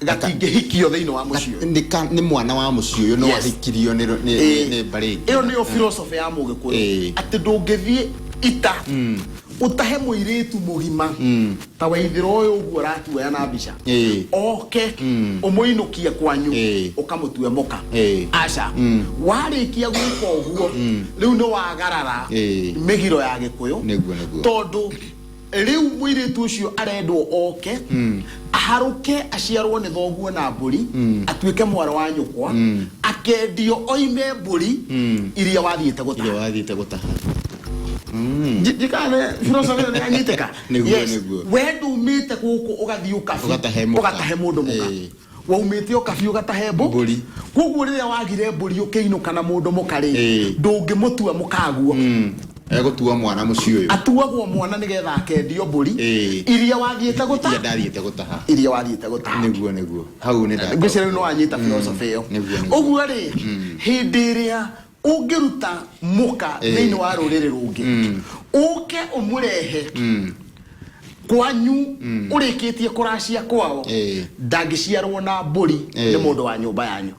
Speaker 2: gatingihikio thiini wa mucio
Speaker 1: ni mwana wa mucio uyu no ahikirio ni bari
Speaker 2: iyo niyo philosophy ya Mugikuyu ati ndungithie ita utahe muiritu mugima ta waithiro uyu uguo ratuoya na mbica oke umuinukie kwanyu ukamutue muka aca warikia gwika uguo riu ni wagarara migiro ya Gikuyu tondu riu muiritu ucio arendwo oke aharuke aciarwo ni thoguo na mburi atuike mwara wa nyukwa akendio oime mburi iria wathiite gutaha Jikane philosophy ni anyiteka.
Speaker 1: Yes.
Speaker 2: We ndumite guku ugathi ugatahe mundu muka. Waumite ukabi ugatahe mburi. Koguo riria wagire mburi ukiinuka na mundu mukari ndungimutua mukaguo.
Speaker 1: Egutua mwana mucio uyu.
Speaker 2: Atuagwo mwana nigetha akendio mburi iria wathiete gutaha.
Speaker 1: Iria ndathiete gutaha.
Speaker 2: Iria wathiete gutaha.
Speaker 1: Niguo. Hau ni nda.
Speaker 2: Ngwicira no anyita philosophy yo. Oguo ri hindi iria ungiruta muka thiini wa ruriri rungi uke umurehe kwanyu urikitie kuracia kwao ndangiciarwo na mburi ni mundu wa nyumba yanyu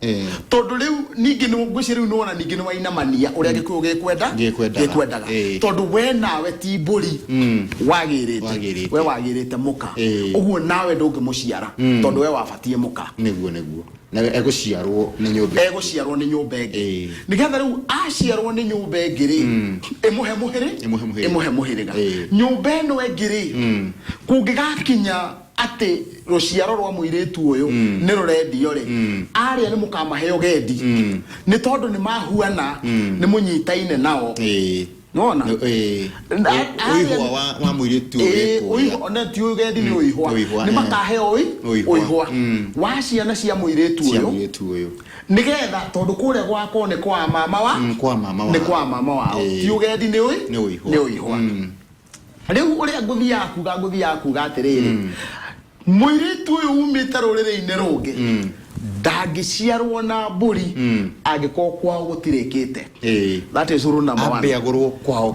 Speaker 2: tondu riu ningi ni ngwicira riu nona ningi ni wainamania uria gikuyu gikwendaga tondu we nawe ti mburi wagirite we wagirite muka uguo nawe ndungimuciara tondu we wabatie muka
Speaker 1: niguo na eguciarwo ni nyumba ingi nigetha riu aciarwo ni nyumba ingi ri imuhe muhiriga nyumba ino ingi ri kungigakinya ati ruciaro rwa muiritu uyu ni rurendio ri aria ni mukamaheo gendi ni tondu ni mahuana ni munyitaine nao nona uihwa wa muiritu
Speaker 2: uihwa na ti ugendi ni uihwa ni makaheo uihwa wa ciana cia muiritu uyu nigetha tondu kuria gwako ni kwa mama wao ti ugendi ni uihwa riu uria nguthia kuga atiriri muiritu uyu umite ruriri-ini rungi ndangiciarwo na mburi angiko kwao gutirikite that is rule number 1
Speaker 1: abeagurwo kwao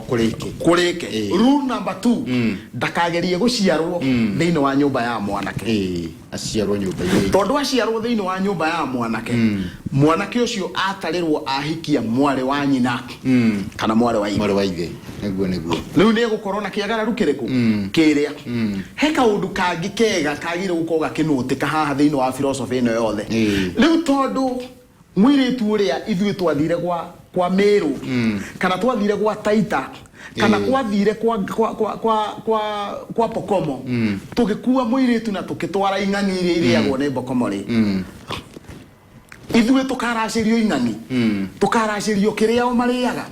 Speaker 1: kurike
Speaker 2: rule number 2 ndakagerie guciarwo thiini wa nyumba ya mwanake
Speaker 1: aciarwo nyumba-ini
Speaker 2: tondu aciarwo thiini wa nyumba ya mwanake ucio atarirwo ahikia mwari wa nyina kana mwari wa ithe
Speaker 1: niguo
Speaker 2: riu ni gukorwo na kiagararu kiriku kiria he kaundu kangi kega kagire gukorwo gakinutika haha thiini wa philosophy ino yothe riu tondu mwiritu uria ithui twathire kwa Meru kana twathire kwa Taita kana kwathire kwa Pokomo tugikua mwiritu na tukitwara ing'ang'i iria iriagwo ni Pokomo ri ithui tukaracirio ing'ang'i tukaracirio kiria o mariaga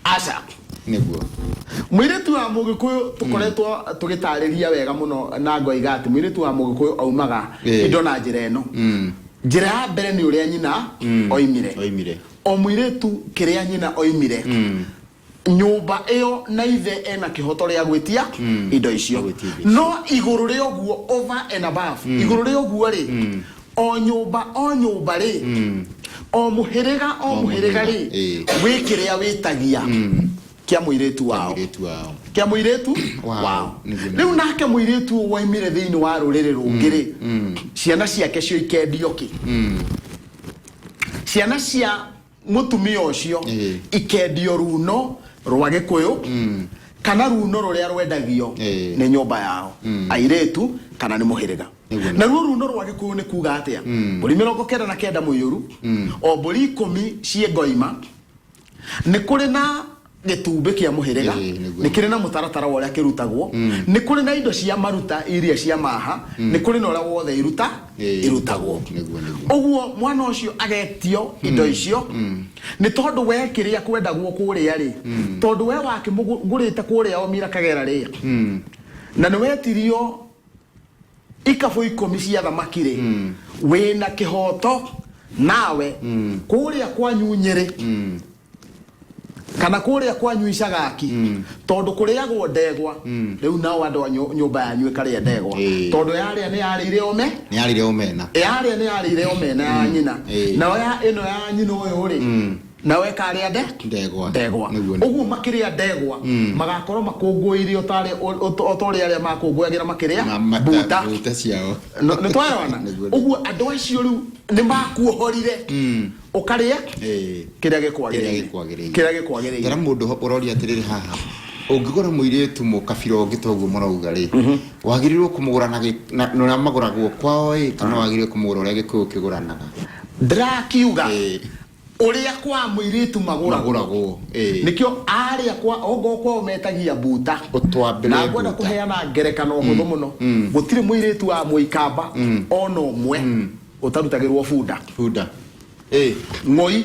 Speaker 2: aca
Speaker 1: niguo
Speaker 2: mwiritu wa Mugikuyu tukoretwo tugitariria wega muno na ngoiga ati mwiritu wa Mugikuyu aumaga indo na njira eno njira ya mbere ni uria nyina oimire o mwiritu kiria nyina oimire nyumba iyo na ithe ena kihoto ria gwitia indo icio no iguru ri oguo over and above iguru ri oguo ri o nyumba ri o muhiriga ri wikiria witagia kia muiritu wao riu nake muiritu waimire thiini wa ruriri rungiri ciana ciake cio ikendioki ciana cia mutumia ucio ikendio runo rwa Gikuyu kana runo ruria rwendagio ni nyumba yao airetu kana ni muhiriga na runo rwa Gikuyu ni kuga atia mburi 99 muiyuru o mburi 10 cie ngoima ni kuri na gitumbi kia muhiriga ni kiri na mutaratara wa uria kirutagwo ni kuri na indo cia maruta iria cia maha ni kuri na uria wothe irutagwo uguo mwana ucio agetio indo icio ni tondu we kiria kwendagwo kuria ri tondu we wakimugurite kuria o mira kagera ri na ni wetirio ikabu 10 cia thamaki ri wina kihoto nawe kuria kwanyu Nyeri kana kuria kwanyu Icagaki tondu kuriagwo ndegwa riu nao andu nyumba yanyu ikaria ndegwa tondu yaria ni yarire omena ya nyina na ya ino ya nyina uyu ri nawe karia ndegwa uguo makiria ndegwa magakorwo makunguirie otori aria makunguagira makiria buta
Speaker 1: ciao
Speaker 2: ni twaona uguo andu acio riu ni makuohorire ukaria kiria gikwagiriire
Speaker 1: ndara mundu uroria atiriri haha ungigura muiritu mukabira ungitoguo marauga ri wagirirwo kumugura na maguragwo kwao kana wagirirwo kumugura uria Gikuyu kiguranaga
Speaker 2: drakiuga uria kwa muiritu maguragwo nikio aria kwa ogo kwa metagia buta na gwenda kuheana ngerekano huthu muno gutire muiritu wa muikamba ono mwe utarutagirwo funda ngoi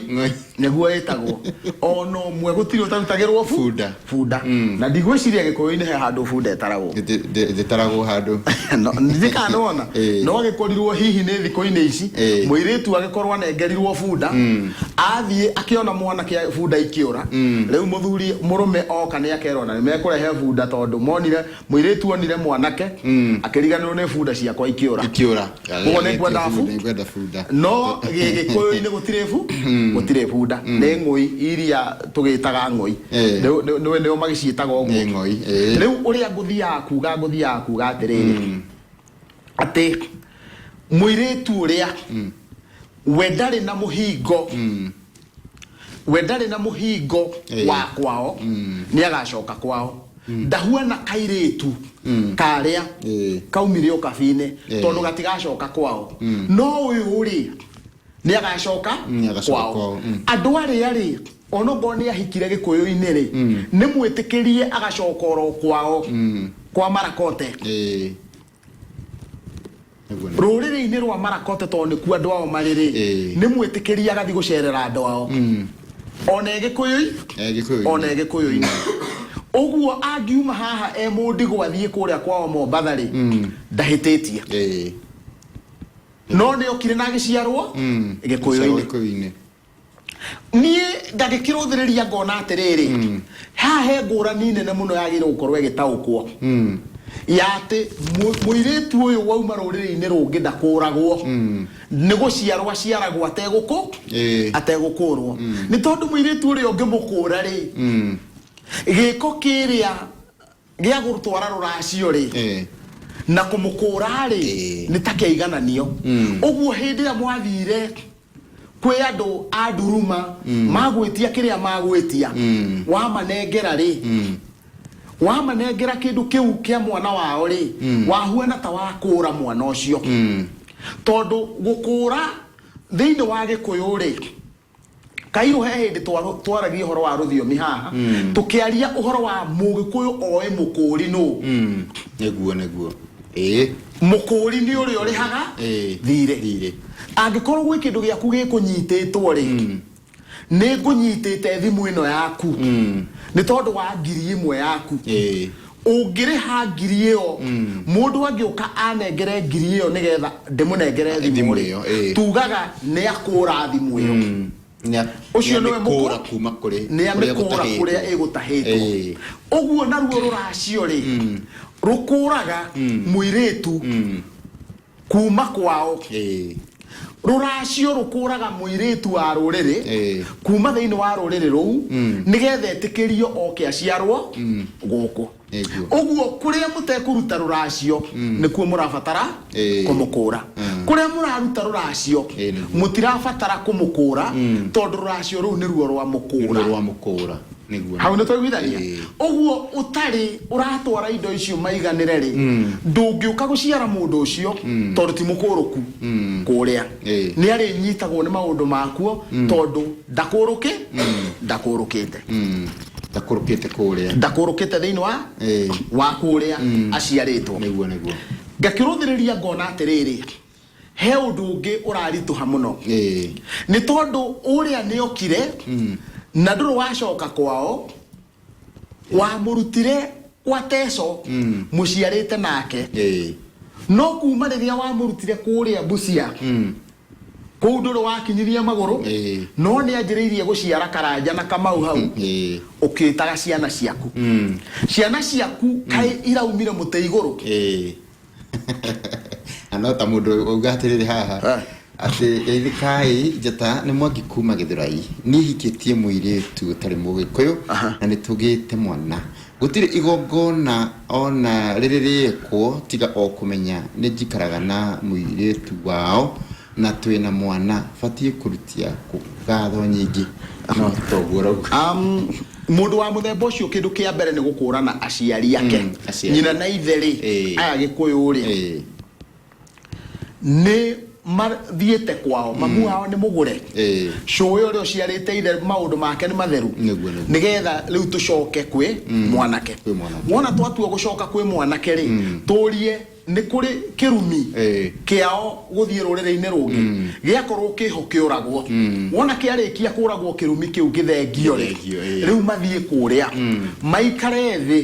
Speaker 2: neguo etagwo ono mwe gutiri utarutagirwo funda na ndigwiciria gikoyo-ini he handu funda etaragwo
Speaker 1: ndetaragwo handu
Speaker 2: no ndikanona no agikorirwo hihi ni thiko-ini ici muiritu agikorwo anengerirwo funda athie akiona mwana kia funda ikiura riu muthuri murume oka ni akerwo na nimekurehe funda tondu monire muiritu onire mwanake akiriganirwo ni funda ciakwa ikiura ugo ni kwenda funda no gikoyo-ini gutire funda ne ngoi iria tugitaga ngoi no magiciitaga ngoi riu uria nguthia kuga atiriri ati muiritu uria wendari na muhingo wa kwao ni agacoka kwao ndahuana kairitu karia kaumire o kabine tondu gatigacoka kwao no uyu uri ni agacoka kwao andu ari onogo ni ahikire gikuyu-ini ri ni mwitikirie agacoka oro kwao kwa Marakote ruriri-ini rwa Marakote tondu ku andu ao mariri ni mwitikirie agathi gucerera andu ao ona gikuyu-ini uguo angiuma haha mundigo athie kuria kwao Mombatha ri ndahititie no ne okire na giciarwo gikuyu-ini nie ngagikiruthiria ngona atiriri hahe ngurani nene muno yagirwo gukorwo igitaukwo yate muiritu uyu wauma ruriri-ini rungi ndakuragwo ni guciarwo aciaragwo ategukurwo ni tondu muiritu uri ungimukura ri giko kiria gia gutwara ruracio ri na kumukura ri ni takeigananio uguo hindi ya mwathire kwe andu aduruma magwitia kiria magwitia wamanengera kindu kiu kia mwana wao ri wahuana ta wakura mwana ucio tondu gukura thiini wa gikuyu ri kairu he hindi twaragia uhoro wa ruthiomi haha tukiaria uhoro wa mugikuyu oe mukuri no
Speaker 1: neguo
Speaker 2: mukuri ni uri urihaga thire angikorwo gwi kindu giaku gikunyititwo ri ni ngunyitite thimu ino yaku ni tondu wa ngiri imwe yaku ungiriha ngiri iyo mundu angiuka anengere ngiri iyo nigetha ndimunengere thimu iyo tugaga ni akura thimu iyo ucio niwe mukura
Speaker 1: kuma kuri
Speaker 2: ni amikura kuria igutahitwo uguo naruo ruracio ri rukuraga muiritu kuma kwao ruracio rukuraga muiritu wa ruriri kuma thiini wa ruriri ruu nigetha etikirio oke aciarwo guku uguo kuria mutekuruta ruracio nikuo murabatara kumukura kuria muraruta ruracio mutirabatara kumukura tondu ruracio ruu niruo rwa mukura hau nitwiguithania uguo utari uratwara indo icio maiganire ri ndungiuka guciara mundu ucio tondu ti mukuruku kuria ni ari nyitagwo ni maundu makuo tondu ndakurukite thiini wa kuria aciaritwo niguo ngakiruthiriria ngona atiriri he undu ungi urarituha muno ni tondu uria ni okire na nduru wacoka kwao wamurutire kwa Teso muciarite nake no kuma riria wamurutire kuria Busia kou nduru wakinyiria maguru no ni anjiriirie guciara Karanja na Kamau hau ukitaga ciana ciaku kai iraumire mute iguru
Speaker 1: anota mundu ugatiriri haha ati eithikai jata ni mwangi kuma Githurai ni hikitie muiritu tari mugikuyu na nitugite mwana gutiri igongona ona riririkwo tiga okumenya ni jikaraga na muiritu wao na twina mwana fatie kurutia kugatho nyingi no toguro
Speaker 2: mundu wa muthemba ucio kindu kia mbere ni gukurana aciari yake nyina na itheri aya gikuyu ri ni mathiete kwao mamu wao ni mugure showe uri uciarite ire maundu make ni matheru nigetha riu tucoke kwi mwanake wona twatua gucoka kwi mwanake ri turie nĩ kũrĩ kĩrumi kĩao gũthiĩ rũrĩrĩ-inĩ rũngĩ gĩakorwo kĩho kĩũragwo wona kĩarĩkia kũragwo kĩrumi kĩu gĩthengio rĩu mathiĩ kũrĩa maikare thĩ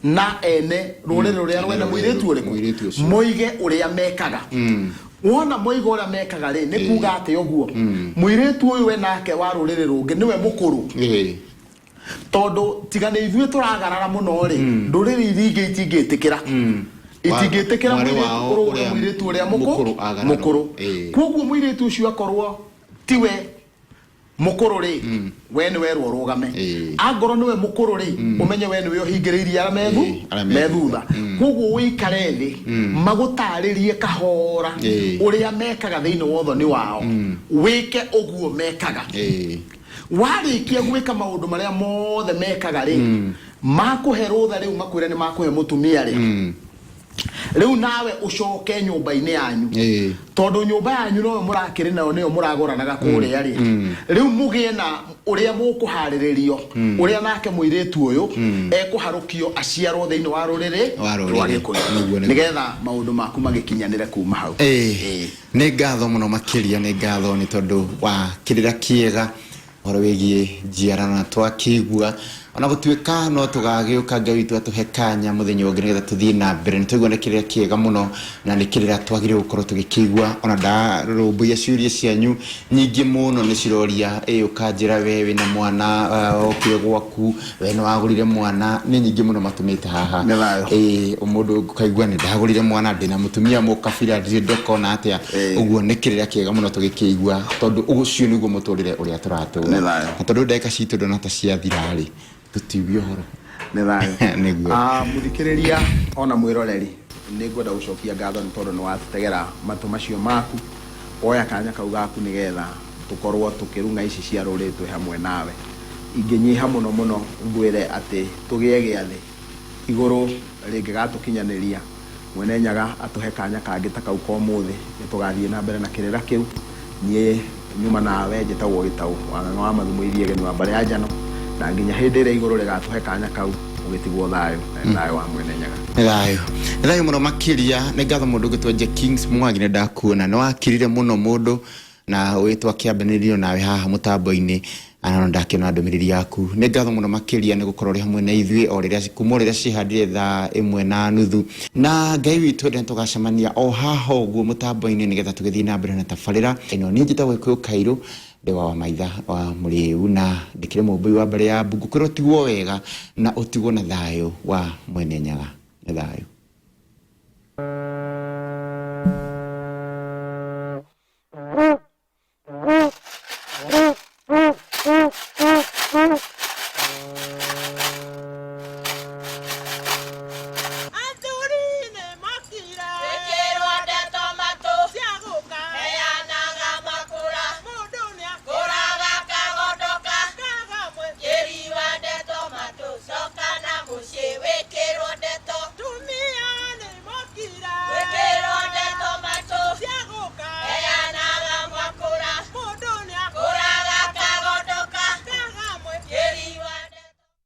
Speaker 2: na ene rũrĩrĩ rũrĩa rwena mũirĩtu ũrĩkũ moige ũrĩa mekaga wona moiga ũrĩa mekaga rĩ nĩ kuga atĩ ũguo mũirĩtu ũyũ we nake wa rũrĩrĩ rũngĩ nĩwe mũkũrũ tondũ tiga nĩ ithuĩ tũragarara mũno rĩ ndũrĩrĩ iria ingĩ itingĩtĩkĩra itingĩtĩkĩra mũirĩtu ũrĩa mũkũrũ koguo mũirĩtu ũcio akorwo tiwe mũkũrũ rĩ we nĩ werwo rũgame angorwo nĩwe mũkũrũ rĩ ũmenye we nĩwe ũhingĩrĩirie arĩa methutha koguo wĩikare thĩ magũtarĩrie kahora ũrĩa mekaga thĩinĩ wa ũthoni wao wĩke ũguo mekaga warĩkia gwĩka maũndũ marĩa mothe mekaga rĩ makũhe rũtha rĩu makwĩre nĩ makũhe mũtumia rĩ rĩu nawe ũcoke nyũmba-inĩ yanyu tondũ nyũmba yanyu nowe mũrakĩrĩ nayo nĩyo mũragũranaga kũrĩa rĩ rĩu mũgĩe na ũrĩa mũkũharĩrĩrio ũrĩa nake mũirĩtu ũyũ ekũharũkio aciarwo thĩinĩ wa rũrĩrĩ rwa Gĩkũyũ nĩgetha maũndũ maku magĩkinyanĩre kuma hau
Speaker 1: nĩ ngatho mũno makĩria nĩ ngatho nĩ tondũ wa kĩrĩra kĩega ũhoro wĩgiĩ njiarano na twakĩigua ona gũtuĩka no tũgagĩũka Ngai witũ atũhe kanya mũthenya ũngĩ nĩgetha tũthiĩ na mbere nĩ tũiguana kĩrĩra kĩega mũno na nĩ kĩrĩra twagĩrĩirwo gũkorwo tũgĩkĩigua ona ndarũmbũiya ciũria cianyu nyingĩ mũno nĩ ciroria ũkanjĩra we wĩna mwana okire gwaku we nĩ wagũrire mwana nĩ nyingĩ mũno matũmĩte haha mũndũ ũkaigua nĩ ndagũrire mwana ndĩna mũtumia mũkabira ndirĩ ndokona atĩa ũguo nĩ kĩrĩra kĩega mũno tũgĩkĩigua tondũ ũcio nĩguo mũtũrĩre ũrĩa tũratũra na tondũ ndagĩka citũ ndona ta ciathira-rĩ tutiubio horo
Speaker 2: nĩguo mũthikĩrĩria ona mwĩroreri nĩngwenda gũcokia ngatho nĩ tondũ nĩ watũtegera matũ macio maku oya kanya kau gaku nĩgetha tũkorwo tũkĩrunga ici cia rũrĩrĩ twĩ hamwe nawe ingĩnyiha mũno mũno ngwĩre atĩ tũgĩe gĩathĩ igũrũ rĩngĩgatũkinyanĩria Mwene Nyaga atũhe kanya kangĩ ta kau kwa ũmũthĩ nĩtũgathiĩ na mbere na kĩrĩra kĩu niĩ nyuma nawe njĩtagwo Gĩtaũ Wang'ang'a wa Mathumo Iriegeni wa Mbarĩ ya Njano na nginya hĩndĩ ĩrĩa igũrũ rĩgatũhe kanya kau ũgĩtigwo thayũ wa Mwene Nyaga
Speaker 1: thayũ mũno makĩria nĩ ngatho mũndũ ũgĩtwo Kings Mwangi nĩ ndakuona nĩ wakirire mũno mũndũ na wĩtwa kĩambanĩrio nawe haha mũtambo-inĩ ana ndakĩona ndũmĩrĩri yaku nĩ ngatho mũno makĩria nĩ gũkorwo rĩ hamwe na ithuĩ o rĩrĩa kuma rĩrĩa cihandire thaa 1:30 na Ngai witũ nĩ tũgacemania o haha ũguo mũtambo-inĩ nĩgetha tũgĩthiĩ na mbere na tabarĩra ĩno niĩ njĩtagwo Gĩkũyũ Kairũ ndewa wa maitha wa mũrĩu na ndĩkĩrĩ mũmbũi wa Mbarĩ ya Mbungu kwĩrwo ũtigwo wega na ũtigwo na thayũ wa Mwene Nyaga nĩ thayũ